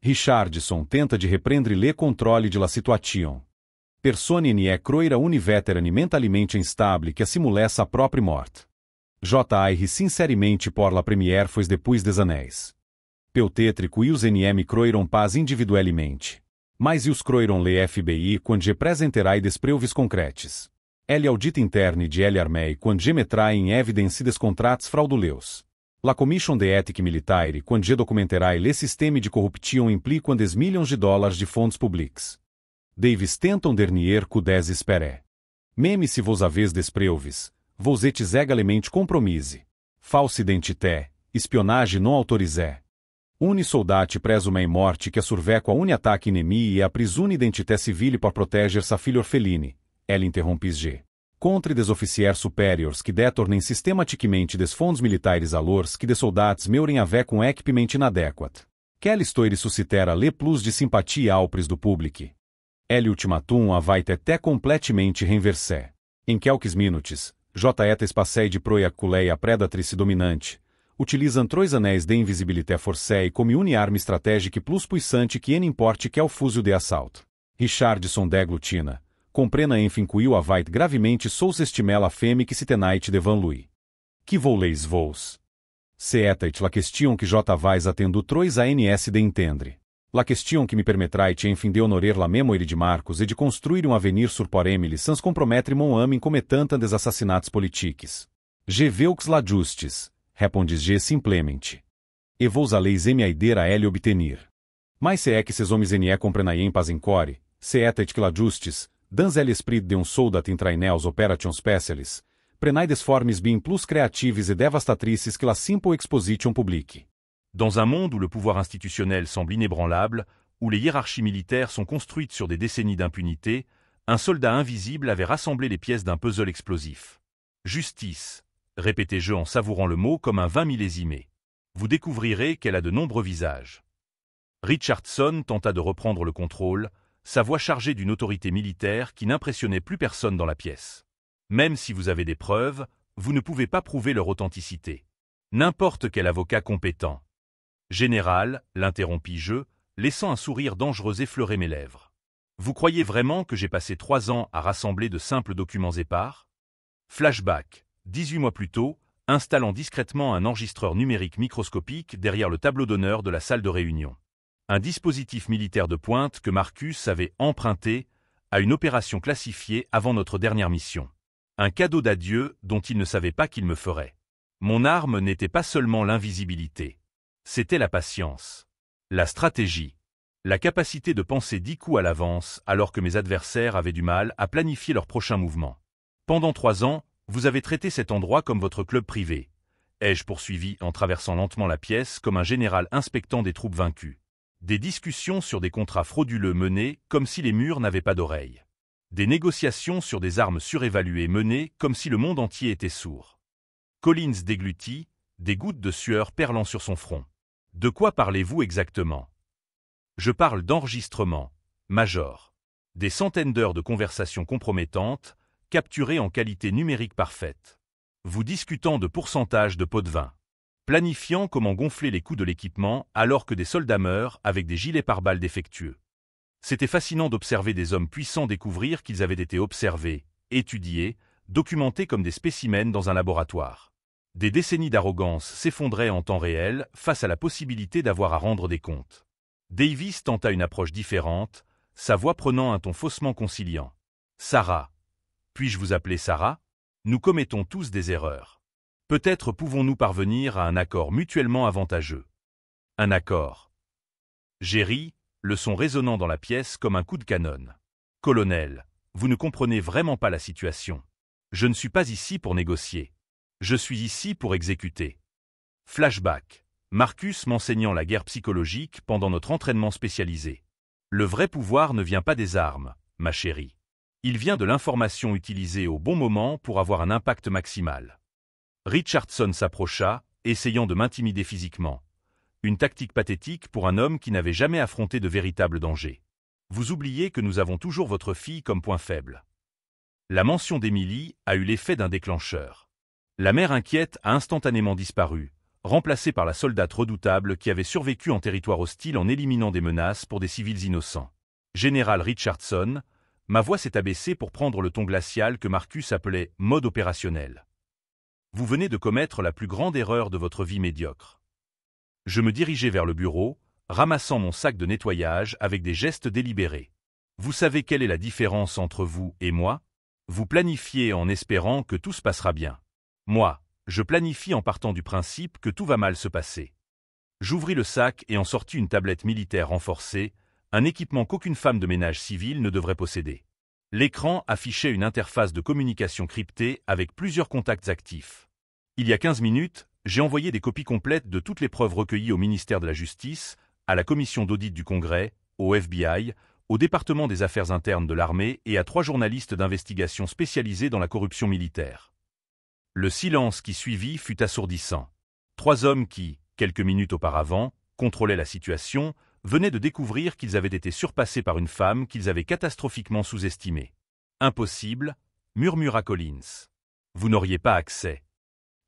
Richardson tenta de reprendre le controle de la situation. Personne ne croira univeteran mentalmente instable que simule sa própria morte. J.A. ri sinceramente por la première fois depois des anéis. Peutétrico e os NM croiram paz individualmente. Mas e os croiram le FBI quando je presenterai des preuves concretes. L audit interne de L armei quando je metrai em evidência des contrats frauduleus. La commission de éthique militaire quando je documenterai le système de corruption implicant des millions de dólares de fonds publics. Davis tentam dernier coup des espere. Meme se vos avez des preuves, vos etes également compromise. False identité, espionage non autorisée. Une soldat presume morte que surveco a un ataque ennemi e a pris une identité civile pour protéger sa fille orpheline. Elle interrompis G. Contre des officiers supérieurs que detornem sistematicamente des fonds militaires alors que des soldats meurem avec un equipement inadequat. Quelle histoire suscitera le plus de simpatia aupres do public. Elle ultimatum avait été completamente renversé. Em quelques minutes, J. etas passei de proiaculei a predatrice dominante. Utilizam trois anéis de invisibilité forcée como une arme stratégique plus puissante que n'importe quel fuzil de assalto. Richardson deglutina. Comprena enfim que o avait gravemente sous-estimé la femme que se tenait devant lui. Que voleis vos? C'est la question que J. vais atendo trois ANS de entendre. La question que me permettrait enfim de honorer la mémoire de Marcos et de construire un avenir sur por Emily sans compromettre mon âme comettant des assassinats politiques. Je veux la justice. Répondis G simplemente. E vos a leis m'aider a elle obtenir. Mas se é que ces hommes ne comprenaiem pas encore, se etat que la justice, dans l'esprit de un soldat intrainés operations spéciales, prenai des formes bien plus créatives et devastatrices que la simple exposition publique. Dans un monde où le pouvoir institutionnel semble inébranlable, où les hiérarchies militaires sont construites sur des décennies d'impunité, un soldat invisible avait rassemblé les pièces d'un puzzle explosif. Justice, répétait-je en savourant le mot comme un vin millésimé. Vous découvrirez qu'elle a de nombreux visages. Richardson tenta de reprendre le contrôle, sa voix chargée d'une autorité militaire qui n'impressionnait plus personne dans la pièce. Même si vous avez des preuves, vous ne pouvez pas prouver leur authenticité. N'importe quel avocat compétent. Général, l'interrompis-je, laissant un sourire dangereux effleurer mes lèvres. Vous croyez vraiment que j'ai passé 3 ans à rassembler de simples documents épars? Flashback, 18 mois plus tôt, installant discrètement un enregistreur numérique microscopique derrière le tableau d'honneur de la salle de réunion. Un dispositif militaire de pointe que Marcus avait emprunté à une opération classifiée avant notre dernière mission. Un cadeau d'adieu dont il ne savait pas qu'il me ferait. Mon arme n'était pas seulement l'invisibilité. C'était la patience. La stratégie. La capacité de penser 10 coups à l'avance alors que mes adversaires avaient du mal à planifier leur prochain mouvement. Pendant 3 ans, vous avez traité cet endroit comme votre club privé. Ai-je poursuivi en traversant lentement la pièce comme un général inspectant des troupes vaincues. Des discussions sur des contrats frauduleux menées comme si les murs n'avaient pas d'oreilles. Des négociations sur des armes surévaluées menées comme si le monde entier était sourd. Collins déglutit, des gouttes de sueur perlant sur son front. De quoi parlez-vous exactement? Je parle d'enregistrement, Major. Des centaines d'heures de conversations compromettantes, capturées en qualité numérique parfaite. Vous discutant de pourcentage de pots de vin. Planifiant comment gonfler les coûts de l'équipement alors que des soldats meurent avec des gilets pare-balles défectueux. C'était fascinant d'observer des hommes puissants découvrir qu'ils avaient été observés, étudiés, documentés comme des spécimens dans un laboratoire. Des décennies d'arrogance s'effondraient en temps réel face à la possibilité d'avoir à rendre des comptes. Davis tenta une approche différente, sa voix prenant un ton faussement conciliant. Sarah. Puis-je vous appeler Sarah? Nous commettons tous des erreurs. Peut-être pouvons-nous parvenir à un accord mutuellement avantageux. Un accord. J'ai ri, le son résonnant dans la pièce comme un coup de canon. Colonel, vous ne comprenez vraiment pas la situation. Je ne suis pas ici pour négocier. Je suis ici pour exécuter. Flashback. Marcus m'enseignant la guerre psychologique pendant notre entraînement spécialisé. Le vrai pouvoir ne vient pas des armes, ma chérie. Il vient de l'information utilisée au bon moment pour avoir un impact maximal. Richardson s'approcha, essayant de m'intimider physiquement. Une tactique pathétique pour un homme qui n'avait jamais affronté de véritable danger. Vous oubliez que nous avons toujours votre fille comme point faible. La mention d'Emily a eu l'effet d'un déclencheur. La mère inquiète a instantanément disparu, remplacée par la soldate redoutable qui avait survécu en territoire hostile en éliminant des menaces pour des civils innocents. Général Richardson, ma voix s'est abaissée pour prendre le ton glacial que Marcus appelait « mode opérationnel ». Vous venez de commettre la plus grande erreur de votre vie médiocre. Je me dirigeais vers le bureau, ramassant mon sac de nettoyage avec des gestes délibérés. Vous savez quelle est la différence entre vous et moi? Vous planifiez en espérant que tout se passera bien. Moi, je planifie en partant du principe que tout va mal se passer. J'ouvris le sac et en sortis une tablette militaire renforcée, un équipement qu'aucune femme de ménage civile ne devrait posséder. L'écran affichait une interface de communication cryptée avec plusieurs contacts actifs. Il y a 15 minutes, j'ai envoyé des copies complètes de toutes les preuves recueillies au ministère de la Justice, à la commission d'audit du Congrès, au FBI, au département des affaires internes de l'armée et à 3 journalistes d'investigation spécialisés dans la corruption militaire. Le silence qui suivit fut assourdissant. 3 hommes qui, quelques minutes auparavant, contrôlaient la situation, venaient de découvrir qu'ils avaient été surpassés par une femme qu'ils avaient catastrophiquement sous-estimée. Impossible, murmura Collins. Vous n'auriez pas accès.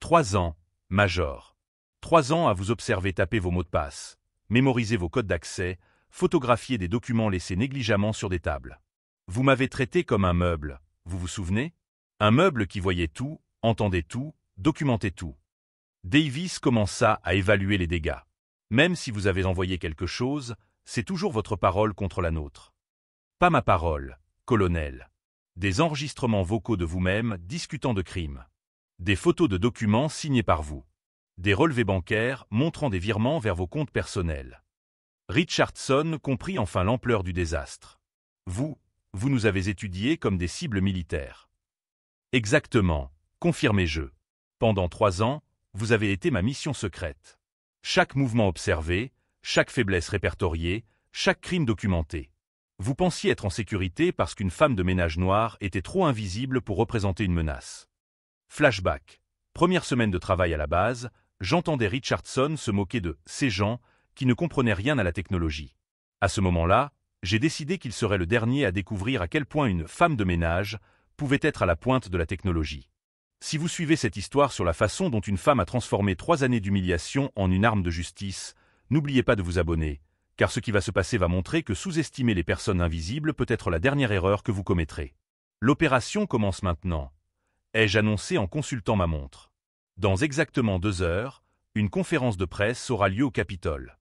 3 ans, Major. 3 ans à vous observer taper vos mots de passe, mémoriser vos codes d'accès, photographier des documents laissés négligemment sur des tables. Vous m'avez traité comme un meuble, vous vous souvenez? Un meuble qui voyait tout, entendait tout, documentait tout. Davis commença à évaluer les dégâts. Même si vous avez envoyé quelque chose, c'est toujours votre parole contre la nôtre. Pas ma parole, colonel. Des enregistrements vocaux de vous-même discutant de crimes. Des photos de documents signés par vous. Des relevés bancaires montrant des virements vers vos comptes personnels. Richardson comprit enfin l'ampleur du désastre. Vous nous avez étudiés comme des cibles militaires. Exactement, confirmez-je. Pendant 3 ans, vous avez été ma mission secrète. Chaque mouvement observé, chaque faiblesse répertoriée, chaque crime documenté. Vous pensiez être en sécurité parce qu'une femme de ménage noire était trop invisible pour représenter une menace. Flashback. Première semaine de travail à la base, j'entendais Richardson se moquer de « ces gens » qui ne comprenaient rien à la technologie. À ce moment-là, j'ai décidé qu'il serait le dernier à découvrir à quel point une femme de ménage pouvait être à la pointe de la technologie. Si vous suivez cette histoire sur la façon dont une femme a transformé 3 années d'humiliation en une arme de justice, n'oubliez pas de vous abonner, car ce qui va se passer va montrer que sous-estimer les personnes invisibles peut être la dernière erreur que vous commettrez. L'opération commence maintenant, ai-je annoncé en consultant ma montre. Dans exactement 2 heures, une conférence de presse aura lieu au Capitole.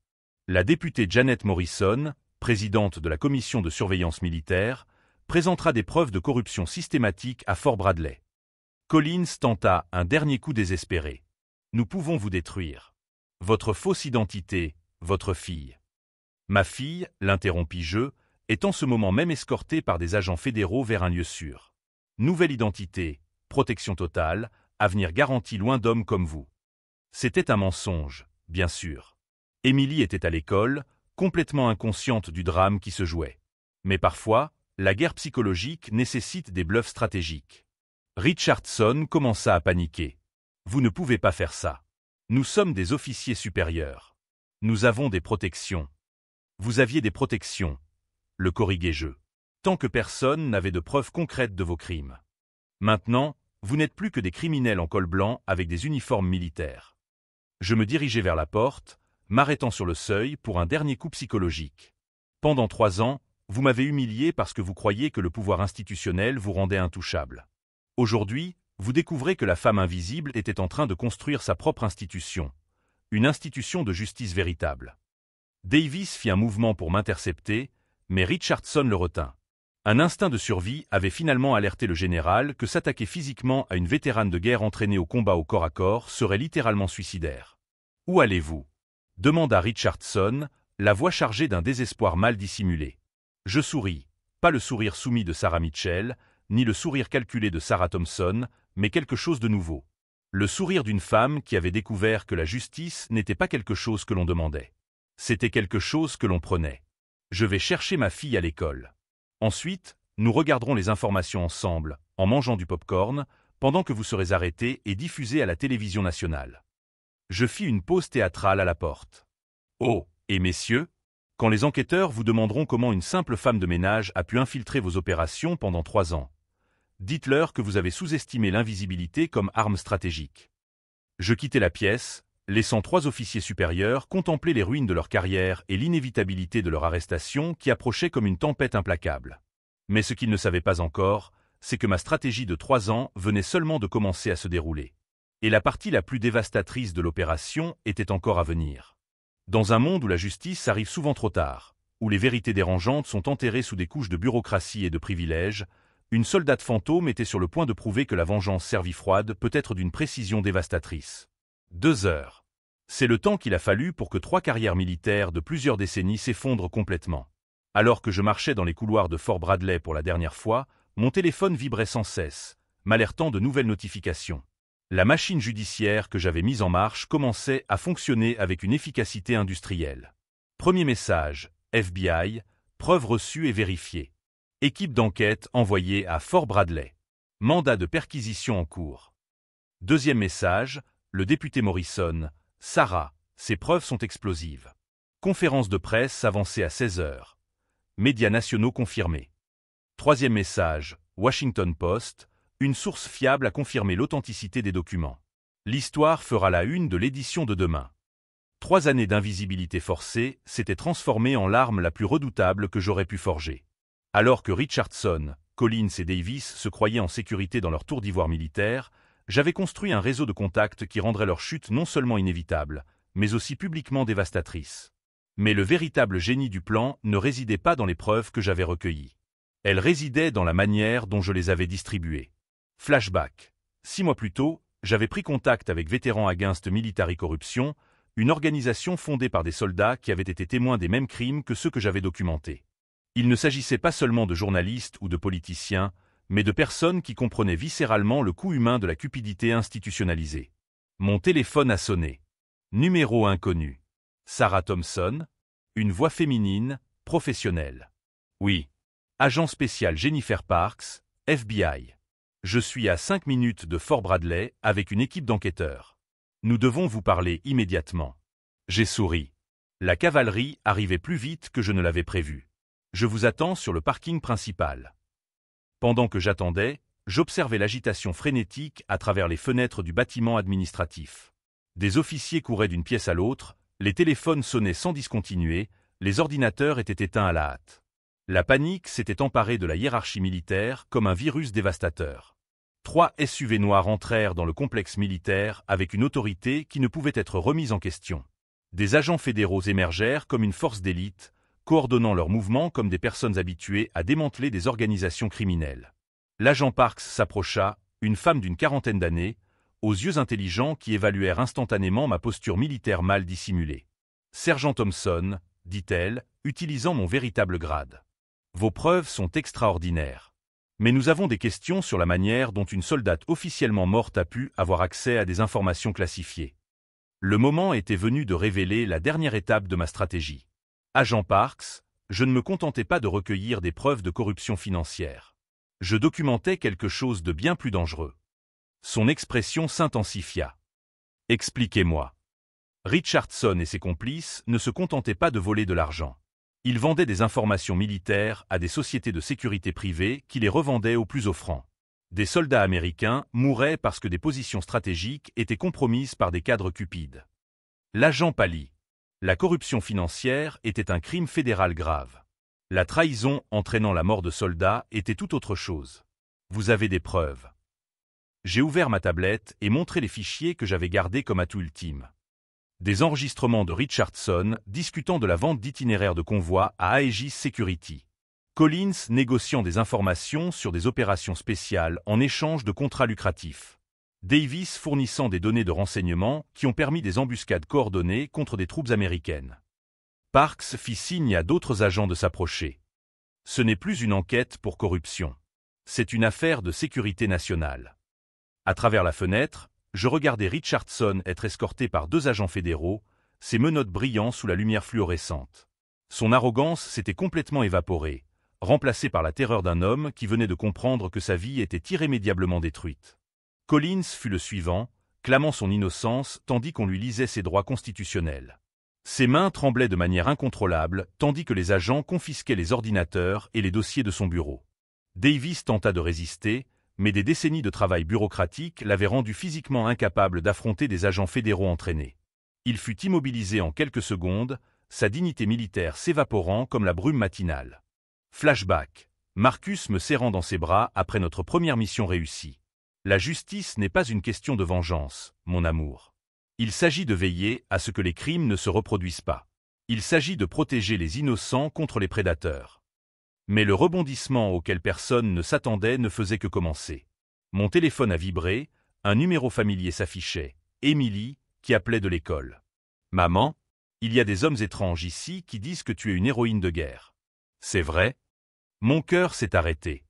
La députée Janet Morrison, présidente de la commission de surveillance militaire, présentera des preuves de corruption systématique à Fort Bradley. Collins tenta un dernier coup désespéré. Nous pouvons vous détruire. Votre fausse identité, votre fille. Ma fille, l'interrompis-je, est en ce moment même escortée par des agents fédéraux vers un lieu sûr. Nouvelle identité, protection totale, avenir garanti loin d'hommes comme vous. C'était un mensonge, bien sûr. Emily était à l'école, complètement inconsciente du drame qui se jouait. Mais parfois, la guerre psychologique nécessite des bluffs stratégiques. Richardson commença à paniquer. Vous ne pouvez pas faire ça. Nous sommes des officiers supérieurs. Nous avons des protections. Vous aviez des protections, le corriguai-je. Tant que personne n'avait de preuves concrètes de vos crimes. Maintenant, vous n'êtes plus que des criminels en col blanc avec des uniformes militaires. Je me dirigeai vers la porte, m'arrêtant sur le seuil pour un dernier coup psychologique. Pendant 3 ans, vous m'avez humilié parce que vous croyiez que le pouvoir institutionnel vous rendait intouchable. Aujourd'hui, vous découvrez que la femme invisible était en train de construire sa propre institution. Une institution de justice véritable. Davis fit un mouvement pour m'intercepter, mais Richardson le retint. Un instinct de survie avait finalement alerté le général que s'attaquer physiquement à une vétérane de guerre entraînée au combat au corps à corps serait littéralement suicidaire. « Où allez-vous » demanda Richardson, la voix chargée d'un désespoir mal dissimulé. Je souris, pas le sourire soumis de Sarah Mitchell, ni le sourire calculé de Sarah Thompson, mais quelque chose de nouveau. Le sourire d'une femme qui avait découvert que la justice n'était pas quelque chose que l'on demandait. C'était quelque chose que l'on prenait. Je vais chercher ma fille à l'école. Ensuite, nous regarderons les informations ensemble, en mangeant du pop-corn, pendant que vous serez arrêtés et diffusés à la télévision nationale. Je fis une pause théâtrale à la porte. Oh, et messieurs, quand les enquêteurs vous demanderont comment une simple femme de ménage a pu infiltrer vos opérations pendant 3 ans, dites-leur que vous avez sous-estimé l'invisibilité comme arme stratégique. Je quittai la pièce, laissant 3 officiers supérieurs contempler les ruines de leur carrière et l'inévitabilité de leur arrestation qui approchait comme une tempête implacable. Mais ce qu'ils ne savaient pas encore, c'est que ma stratégie de 3 ans venait seulement de commencer à se dérouler. Et la partie la plus dévastatrice de l'opération était encore à venir. Dans un monde où la justice arrive souvent trop tard, où les vérités dérangeantes sont enterrées sous des couches de bureaucratie et de privilèges, une soldate fantôme était sur le point de prouver que la vengeance servie froide peut être d'une précision dévastatrice. 2 heures. C'est le temps qu'il a fallu pour que 3 carrières militaires de plusieurs décennies s'effondrent complètement. Alors que je marchais dans les couloirs de Fort Bradley pour la dernière fois, mon téléphone vibrait sans cesse, m'alertant de nouvelles notifications. La machine judiciaire que j'avais mise en marche commençait à fonctionner avec une efficacité industrielle. Premier message, FBI, preuve reçue et vérifiée. Équipe d'enquête envoyée à Fort Bradley. Mandat de perquisition en cours. Deuxième message, le député Morrison, Sarah, ces preuves sont explosives. Conférence de presse avancée à 16 heures. Médias nationaux confirmés. Troisième message, Washington Post, une source fiable a confirmé l'authenticité des documents. L'histoire fera la une de l'édition de demain. 3 années d'invisibilité forcée s'étaient transformées en l'arme la plus redoutable que j'aurais pu forger. Alors que Richardson, Collins et Davis se croyaient en sécurité dans leur tour d'ivoire militaire, j'avais construit un réseau de contacts qui rendrait leur chute non seulement inévitable, mais aussi publiquement dévastatrice. Mais le véritable génie du plan ne résidait pas dans les preuves que j'avais recueillies. Elle résidait dans la manière dont je les avais distribuées. Flashback. 6 mois plus tôt, j'avais pris contact avec Vétérans Against Military Corruption, une organisation fondée par des soldats qui avaient été témoins des mêmes crimes que ceux que j'avais documentés. Il ne s'agissait pas seulement de journalistes ou de politiciens, mais de personnes qui comprenaient viscéralement le coût humain de la cupidité institutionnalisée. Mon téléphone a sonné. Numéro inconnu. Sarah Thompson. Une voix féminine, professionnelle. Oui. Agent spécial Jennifer Parks, FBI. Je suis à 5 minutes de Fort Bradley avec une équipe d'enquêteurs. Nous devons vous parler immédiatement. J'ai souri. La cavalerie arrivait plus vite que je ne l'avais prévu. Je vous attends sur le parking principal. Pendant que j'attendais, j'observais l'agitation frénétique à travers les fenêtres du bâtiment administratif. Des officiers couraient d'une pièce à l'autre, les téléphones sonnaient sans discontinuer, les ordinateurs étaient éteints à la hâte. La panique s'était emparée de la hiérarchie militaire comme un virus dévastateur. 3 SUV noirs entrèrent dans le complexe militaire avec une autorité qui ne pouvait être remise en question. Des agents fédéraux émergèrent comme une force d'élite, coordonnant leurs mouvements comme des personnes habituées à démanteler des organisations criminelles. L'agent Parks s'approcha, une femme d'une quarantaine d'années, aux yeux intelligents qui évaluèrent instantanément ma posture militaire mal dissimulée. « Sergent Thompson », dit-elle, utilisant mon véritable grade. « Vos preuves sont extraordinaires. Mais nous avons des questions sur la manière dont une soldate officiellement morte a pu avoir accès à des informations classifiées. » Le moment était venu de révéler la dernière étape de ma stratégie. Agent Parks, je ne me contentais pas de recueillir des preuves de corruption financière. Je documentais quelque chose de bien plus dangereux. Son expression s'intensifia. « Expliquez-moi. » Richardson et ses complices ne se contentaient pas de voler de l'argent. Ils vendaient des informations militaires à des sociétés de sécurité privées qui les revendaient au plus offrant. Des soldats américains mouraient parce que des positions stratégiques étaient compromises par des cadres cupides. L'agent pâlit. La corruption financière était un crime fédéral grave. La trahison entraînant la mort de soldats était tout autre chose. Vous avez des preuves. J'ai ouvert ma tablette et montré les fichiers que j'avais gardés comme atout ultime. Des enregistrements de Richardson discutant de la vente d'itinéraires de convoi à Aegis Security. Collins négociant des informations sur des opérations spéciales en échange de contrats lucratifs. Davis fournissant des données de renseignement qui ont permis des embuscades coordonnées contre des troupes américaines. Parks fit signe à d'autres agents de s'approcher. Ce n'est plus une enquête pour corruption. C'est une affaire de sécurité nationale. À travers la fenêtre, je regardais Richardson être escorté par 2 agents fédéraux, ses menottes brillant sous la lumière fluorescente. Son arrogance s'était complètement évaporée, remplacée par la terreur d'un homme qui venait de comprendre que sa vie était irrémédiablement détruite. Collins fut le suivant, clamant son innocence tandis qu'on lui lisait ses droits constitutionnels. Ses mains tremblaient de manière incontrôlable tandis que les agents confisquaient les ordinateurs et les dossiers de son bureau. Davis tenta de résister, mais des décennies de travail bureaucratique l'avaient rendu physiquement incapable d'affronter des agents fédéraux entraînés. Il fut immobilisé en quelques secondes, sa dignité militaire s'évaporant comme la brume matinale. Flashback. Marcus me serrant dans ses bras après notre première mission réussie. La justice n'est pas une question de vengeance, mon amour. Il s'agit de veiller à ce que les crimes ne se reproduisent pas. Il s'agit de protéger les innocents contre les prédateurs. Mais le rebondissement auquel personne ne s'attendait ne faisait que commencer. Mon téléphone a vibré, un numéro familier s'affichait, Émilie, qui appelait de l'école. « Maman, il y a des hommes étranges ici qui disent que tu es une héroïne de guerre. » « C'est vrai ? » Mon cœur s'est arrêté.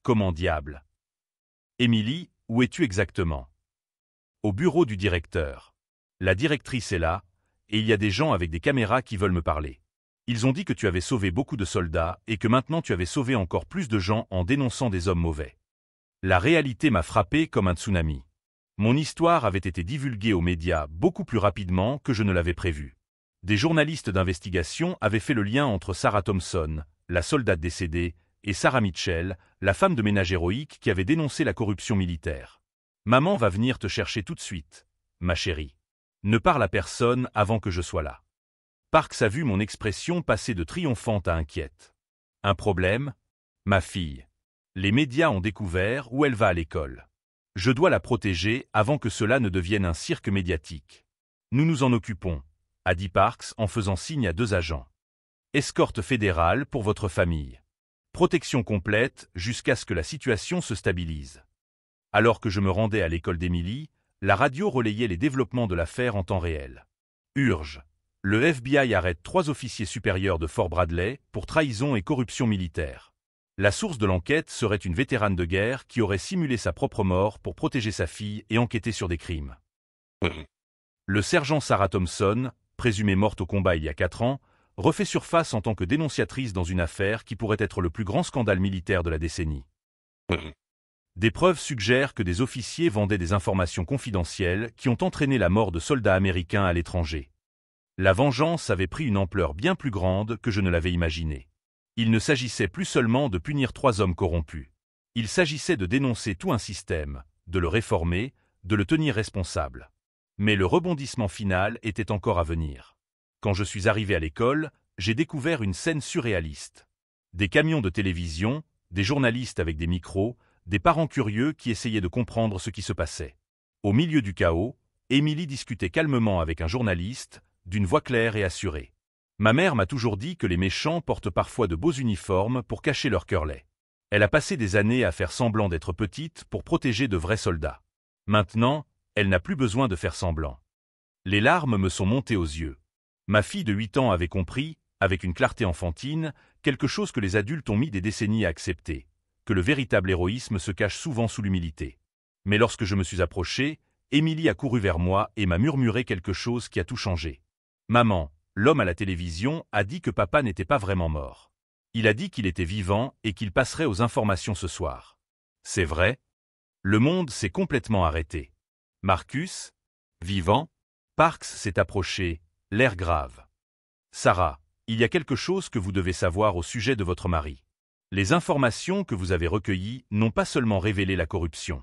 Comment diable ? « Émilie, où es-tu exactement ? » « Au bureau du directeur. La directrice est là, et il y a des gens avec des caméras qui veulent me parler. Ils ont dit que tu avais sauvé beaucoup de soldats et que maintenant tu avais sauvé encore plus de gens en dénonçant des hommes mauvais. La réalité m'a frappé comme un tsunami. Mon histoire avait été divulguée aux médias beaucoup plus rapidement que je ne l'avais prévu. Des journalistes d'investigation avaient fait le lien entre Sarah Thompson, la soldate décédée, et Sarah Mitchell, la femme de ménage héroïque qui avait dénoncé la corruption militaire. Maman va venir te chercher tout de suite, ma chérie. Ne parle à personne avant que je sois là. Parks a vu mon expression passer de triomphante à inquiète. Un problème ? Ma fille. Les médias ont découvert où elle va à l'école. Je dois la protéger avant que cela ne devienne un cirque médiatique. Nous nous en occupons, a dit Parks en faisant signe à 2 agents. Escorte fédérale pour votre famille. Protection complète jusqu'à ce que la situation se stabilise. Alors que je me rendais à l'école d'Emily, la radio relayait les développements de l'affaire en temps réel. Urge. Le FBI arrête 3 officiers supérieurs de Fort Bradley pour trahison et corruption militaire. La source de l'enquête serait une vétérane de guerre qui aurait simulé sa propre mort pour protéger sa fille et enquêter sur des crimes. Le sergent Sarah Thompson, présumée morte au combat il y a 4 ans, refait surface en tant que dénonciatrice dans une affaire qui pourrait être le plus grand scandale militaire de la décennie. Des preuves suggèrent que des officiers vendaient des informations confidentielles qui ont entraîné la mort de soldats américains à l'étranger. La vengeance avait pris une ampleur bien plus grande que je ne l'avais imaginé. Il ne s'agissait plus seulement de punir 3 hommes corrompus. Il s'agissait de dénoncer tout un système, de le réformer, de le tenir responsable. Mais le rebondissement final était encore à venir. Quand je suis arrivé à l'école, j'ai découvert une scène surréaliste. Des camions de télévision, des journalistes avec des micros, des parents curieux qui essayaient de comprendre ce qui se passait. Au milieu du chaos, Émilie discutait calmement avec un journaliste, d'une voix claire et assurée. Ma mère m'a toujours dit que les méchants portent parfois de beaux uniformes pour cacher leur cœur laid. Elle a passé des années à faire semblant d'être petite pour protéger de vrais soldats. Maintenant, elle n'a plus besoin de faire semblant. Les larmes me sont montées aux yeux. Ma fille de 8 ans avait compris, avec une clarté enfantine, quelque chose que les adultes ont mis des décennies à accepter, que le véritable héroïsme se cache souvent sous l'humilité. Mais lorsque je me suis approché, Émilie a couru vers moi et m'a murmuré quelque chose qui a tout changé. « Maman, l'homme à la télévision a dit que papa n'était pas vraiment mort. Il a dit qu'il était vivant et qu'il passerait aux informations ce soir. C'est vrai ? Le monde s'est complètement arrêté. Marcus ? Vivant ? Parks s'est approché, l'air grave. Sarah, il y a quelque chose que vous devez savoir au sujet de votre mari. Les informations que vous avez recueillies n'ont pas seulement révélé la corruption.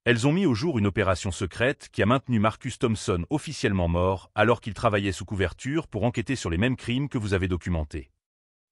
Elles ont mis au jour une opération secrète qui a maintenu Marcus Thompson officiellement mort alors qu'il travaillait sous couverture pour enquêter sur les mêmes crimes que vous avez documentés.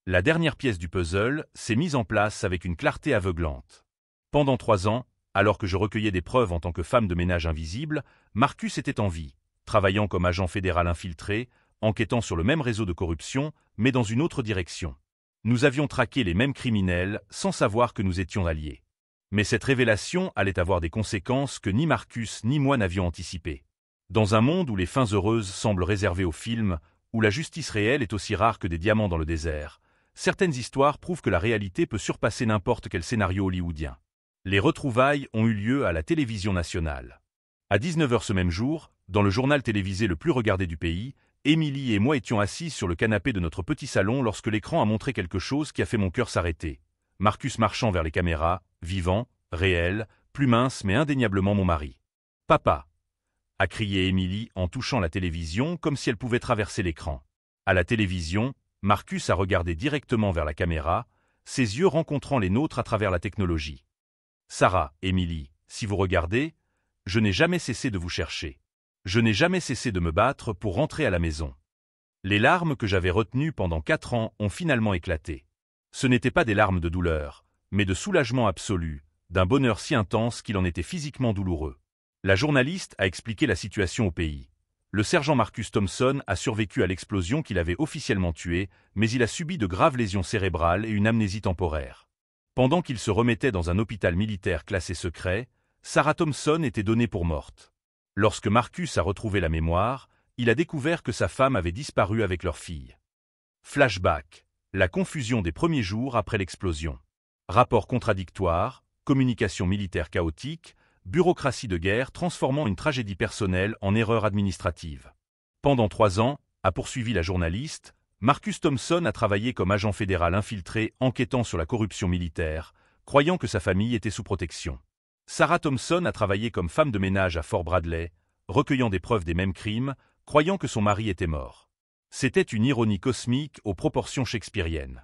La dernière pièce du puzzle s'est mise en place avec une clarté aveuglante. Pendant 3 ans, alors que je recueillais des preuves en tant que femme de ménage invisible, Marcus était en vie, travaillant comme agent fédéral infiltré, enquêtant sur le même réseau de corruption, mais dans une autre direction. Nous avions traqué les mêmes criminels sans savoir que nous étions alliés. Mais cette révélation allait avoir des conséquences que ni Marcus ni moi n'avions anticipées. Dans un monde où les fins heureuses semblent réservées aux films, où la justice réelle est aussi rare que des diamants dans le désert, certaines histoires prouvent que la réalité peut surpasser n'importe quel scénario hollywoodien. Les retrouvailles ont eu lieu à la télévision nationale. À 19h ce même jour, dans le journal télévisé le plus regardé du pays, Émilie et moi étions assises sur le canapé de notre petit salon lorsque l'écran a montré quelque chose qui a fait mon cœur s'arrêter. Marcus marchant vers les caméras, vivant, réel, plus mince mais indéniablement mon mari. « Papa !» a crié Émilie en touchant la télévision comme si elle pouvait traverser l'écran. À la télévision, Marcus a regardé directement vers la caméra, ses yeux rencontrant les nôtres à travers la technologie. « Sarah, Émilie, si vous regardez, je n'ai jamais cessé de vous chercher. Je n'ai jamais cessé de me battre pour rentrer à la maison. » Les larmes que j'avais retenues pendant 4 ans ont finalement éclaté. Ce n'étaient pas des larmes de douleur, mais de soulagement absolu, d'un bonheur si intense qu'il en était physiquement douloureux. La journaliste a expliqué la situation au pays. Le sergent Marcus Thompson a survécu à l'explosion qui l'avait officiellement tué, mais il a subi de graves lésions cérébrales et une amnésie temporaire. Pendant qu'il se remettait dans un hôpital militaire classé secret, Sarah Thompson était donnée pour morte. Lorsque Marcus a retrouvé la mémoire, il a découvert que sa femme avait disparu avec leur fille. Flashback. La confusion des premiers jours après l'explosion. Rapports contradictoires, communication militaire chaotique, bureaucratie de guerre transformant une tragédie personnelle en erreur administrative. Pendant 3 ans, a poursuivi la journaliste, Marcus Thompson a travaillé comme agent fédéral infiltré enquêtant sur la corruption militaire, croyant que sa famille était sous protection. Sarah Thompson a travaillé comme femme de ménage à Fort Bradley, recueillant des preuves des mêmes crimes, croyant que son mari était mort. C'était une ironie cosmique aux proportions shakespeariennes.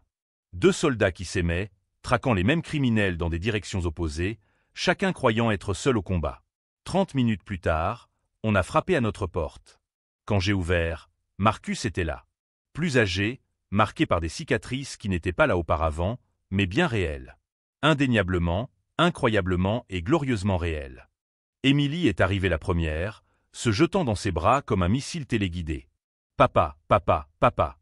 2 soldats qui s'aimaient, traquant les mêmes criminels dans des directions opposées, chacun croyant être seul au combat. 30 minutes plus tard, on a frappé à notre porte. Quand j'ai ouvert, Marcus était là. Plus âgé, marqué par des cicatrices qui n'étaient pas là auparavant, mais bien réelles. Indéniablement, incroyablement et glorieusement réelles. Émilie est arrivée la première, se jetant dans ses bras comme un missile téléguidé. « Papa, papa, papa !»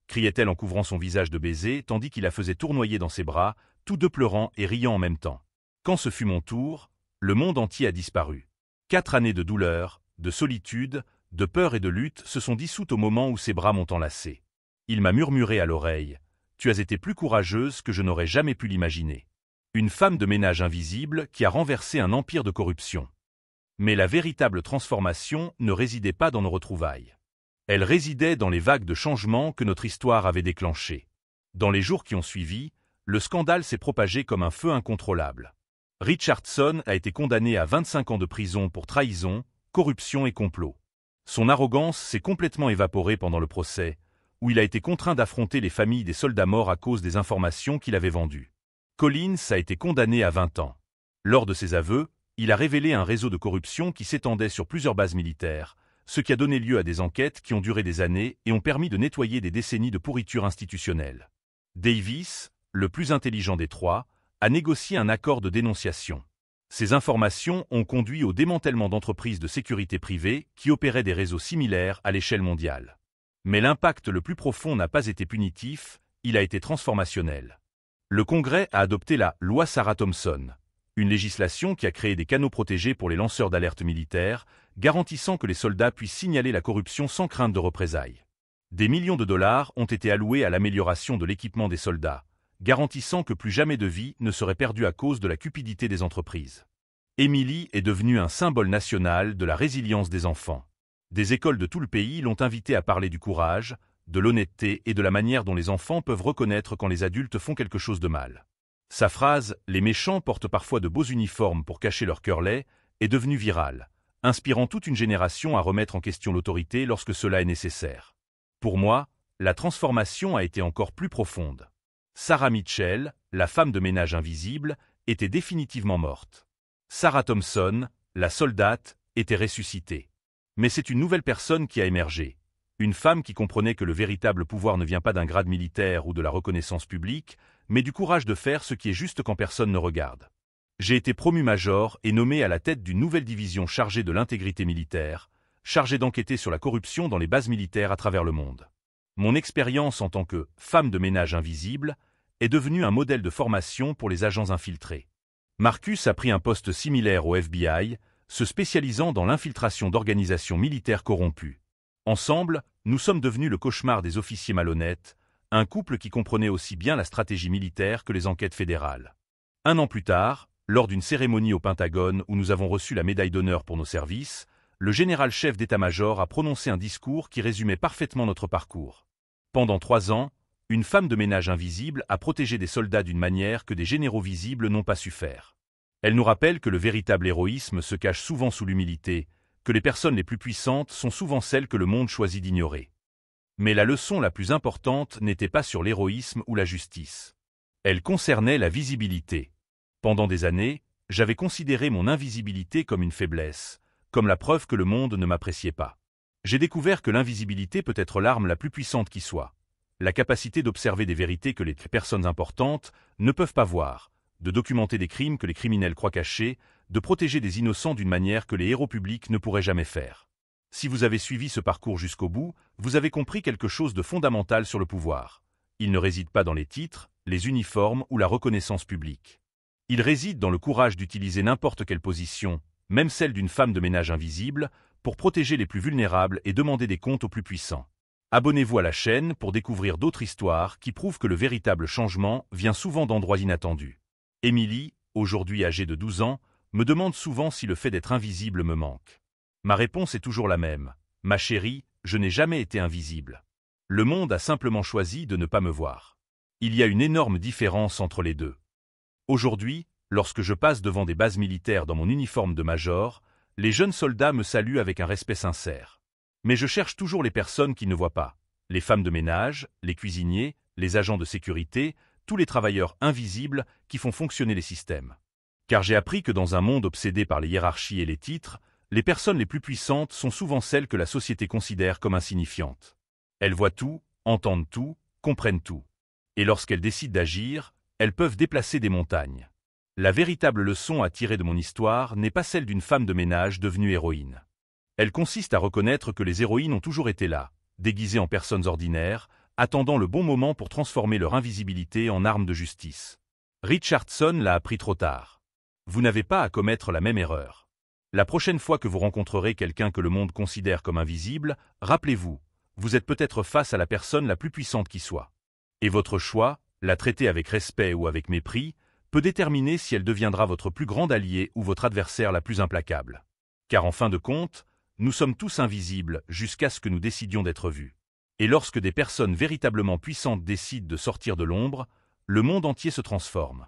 criait-elle en couvrant son visage de baisers tandis qu'il la faisait tournoyer dans ses bras, tous deux pleurant et riant en même temps. Quand ce fut mon tour, le monde entier a disparu. 4 années de douleur, de solitude, de peur et de lutte se sont dissoutes au moment où ses bras m'ont enlacé. Il m'a murmuré à l'oreille « Tu as été plus courageuse que je n'aurais jamais pu l'imaginer. » Une femme de ménage invisible qui a renversé un empire de corruption. Mais la véritable transformation ne résidait pas dans nos retrouvailles. Elle résidait dans les vagues de changements que notre histoire avait déclenchées. Dans les jours qui ont suivi, le scandale s'est propagé comme un feu incontrôlable. Richardson a été condamné à 25 ans de prison pour trahison, corruption et complot. Son arrogance s'est complètement évaporée pendant le procès, où il a été contraint d'affronter les familles des soldats morts à cause des informations qu'il avait vendues. Collins a été condamné à 20 ans. Lors de ses aveux, il a révélé un réseau de corruption qui s'étendait sur plusieurs bases militaires, ce qui a donné lieu à des enquêtes qui ont duré des années et ont permis de nettoyer des décennies de pourriture institutionnelle. Davis, le plus intelligent des trois, a négocié un accord de dénonciation. Ces informations ont conduit au démantèlement d'entreprises de sécurité privée qui opéraient des réseaux similaires à l'échelle mondiale. Mais l'impact le plus profond n'a pas été punitif, il a été transformationnel. Le Congrès a adopté la loi Sarah Thompson, une législation qui a créé des canaux protégés pour les lanceurs d'alerte militaires, garantissant que les soldats puissent signaler la corruption sans crainte de représailles. Des millions de dollars ont été alloués à l'amélioration de l'équipement des soldats, garantissant que plus jamais de vie ne serait perdue à cause de la cupidité des entreprises. Emily est devenue un symbole national de la résilience des enfants. Des écoles de tout le pays l'ont invitée à parler du courage, de l'honnêteté et de la manière dont les enfants peuvent reconnaître quand les adultes font quelque chose de mal. Sa phrase « Les méchants portent parfois de beaux uniformes pour cacher leur cœur laid » est devenue virale, inspirant toute une génération à remettre en question l'autorité lorsque cela est nécessaire. Pour moi, la transformation a été encore plus profonde. Sarah Mitchell, la femme de ménage invisible, était définitivement morte. Sarah Thompson, la soldate, était ressuscitée. Mais c'est une nouvelle personne qui a émergé. Une femme qui comprenait que le véritable pouvoir ne vient pas d'un grade militaire ou de la reconnaissance publique, mais du courage de faire ce qui est juste quand personne ne regarde. J'ai été promu major et nommé à la tête d'une nouvelle division chargée de l'intégrité militaire, chargée d'enquêter sur la corruption dans les bases militaires à travers le monde. Mon expérience en tant que femme de ménage invisible est devenue un modèle de formation pour les agents infiltrés. Marcus a pris un poste similaire au FBI, se spécialisant dans l'infiltration d'organisations militaires corrompues. Ensemble, nous sommes devenus le cauchemar des officiers malhonnêtes, un couple qui comprenait aussi bien la stratégie militaire que les enquêtes fédérales. 1 an plus tard, lors d'une cérémonie au Pentagone où nous avons reçu la médaille d'honneur pour nos services, le général-chef d'état-major a prononcé un discours qui résumait parfaitement notre parcours. Pendant 3 ans, une femme de ménage invisible a protégé des soldats d'une manière que des généraux visibles n'ont pas su faire. Elle nous rappelle que le véritable héroïsme se cache souvent sous l'humilité, que les personnes les plus puissantes sont souvent celles que le monde choisit d'ignorer. Mais la leçon la plus importante n'était pas sur l'héroïsme ou la justice. Elle concernait la visibilité. Pendant des années, j'avais considéré mon invisibilité comme une faiblesse, comme la preuve que le monde ne m'appréciait pas. J'ai découvert que l'invisibilité peut être l'arme la plus puissante qui soit. La capacité d'observer des vérités que les personnes importantes ne peuvent pas voir, de documenter des crimes que les criminels croient cachés, de protéger des innocents d'une manière que les héros publics ne pourraient jamais faire. Si vous avez suivi ce parcours jusqu'au bout, vous avez compris quelque chose de fondamental sur le pouvoir. Il ne réside pas dans les titres, les uniformes ou la reconnaissance publique. Il réside dans le courage d'utiliser n'importe quelle position, même celle d'une femme de ménage invisible, pour protéger les plus vulnérables et demander des comptes aux plus puissants. Abonnez-vous à la chaîne pour découvrir d'autres histoires qui prouvent que le véritable changement vient souvent d'endroits inattendus. Emily, aujourd'hui âgée de 12 ans, me demande souvent si le fait d'être invisible me manque. Ma réponse est toujours la même. Ma chérie, je n'ai jamais été invisible. Le monde a simplement choisi de ne pas me voir. Il y a une énorme différence entre les deux. Aujourd'hui, lorsque je passe devant des bases militaires dans mon uniforme de major, les jeunes soldats me saluent avec un respect sincère. Mais je cherche toujours les personnes qui ne voient pas. Les femmes de ménage, les cuisiniers, les agents de sécurité, tous les travailleurs invisibles qui font fonctionner les systèmes. Car j'ai appris que dans un monde obsédé par les hiérarchies et les titres, les personnes les plus puissantes sont souvent celles que la société considère comme insignifiantes. Elles voient tout, entendent tout, comprennent tout. Et lorsqu'elles décident d'agir, elles peuvent déplacer des montagnes. La véritable leçon à tirer de mon histoire n'est pas celle d'une femme de ménage devenue héroïne. Elle consiste à reconnaître que les héroïnes ont toujours été là, déguisées en personnes ordinaires, attendant le bon moment pour transformer leur invisibilité en arme de justice. Richardson l'a appris trop tard. Vous n'avez pas à commettre la même erreur. La prochaine fois que vous rencontrerez quelqu'un que le monde considère comme invisible, rappelez-vous, vous êtes peut-être face à la personne la plus puissante qui soit. Et votre choix, la traiter avec respect ou avec mépris, peut déterminer si elle deviendra votre plus grand allié ou votre adversaire la plus implacable. Car en fin de compte, nous sommes tous invisibles jusqu'à ce que nous décidions d'être vus. Et lorsque des personnes véritablement puissantes décident de sortir de l'ombre, le monde entier se transforme.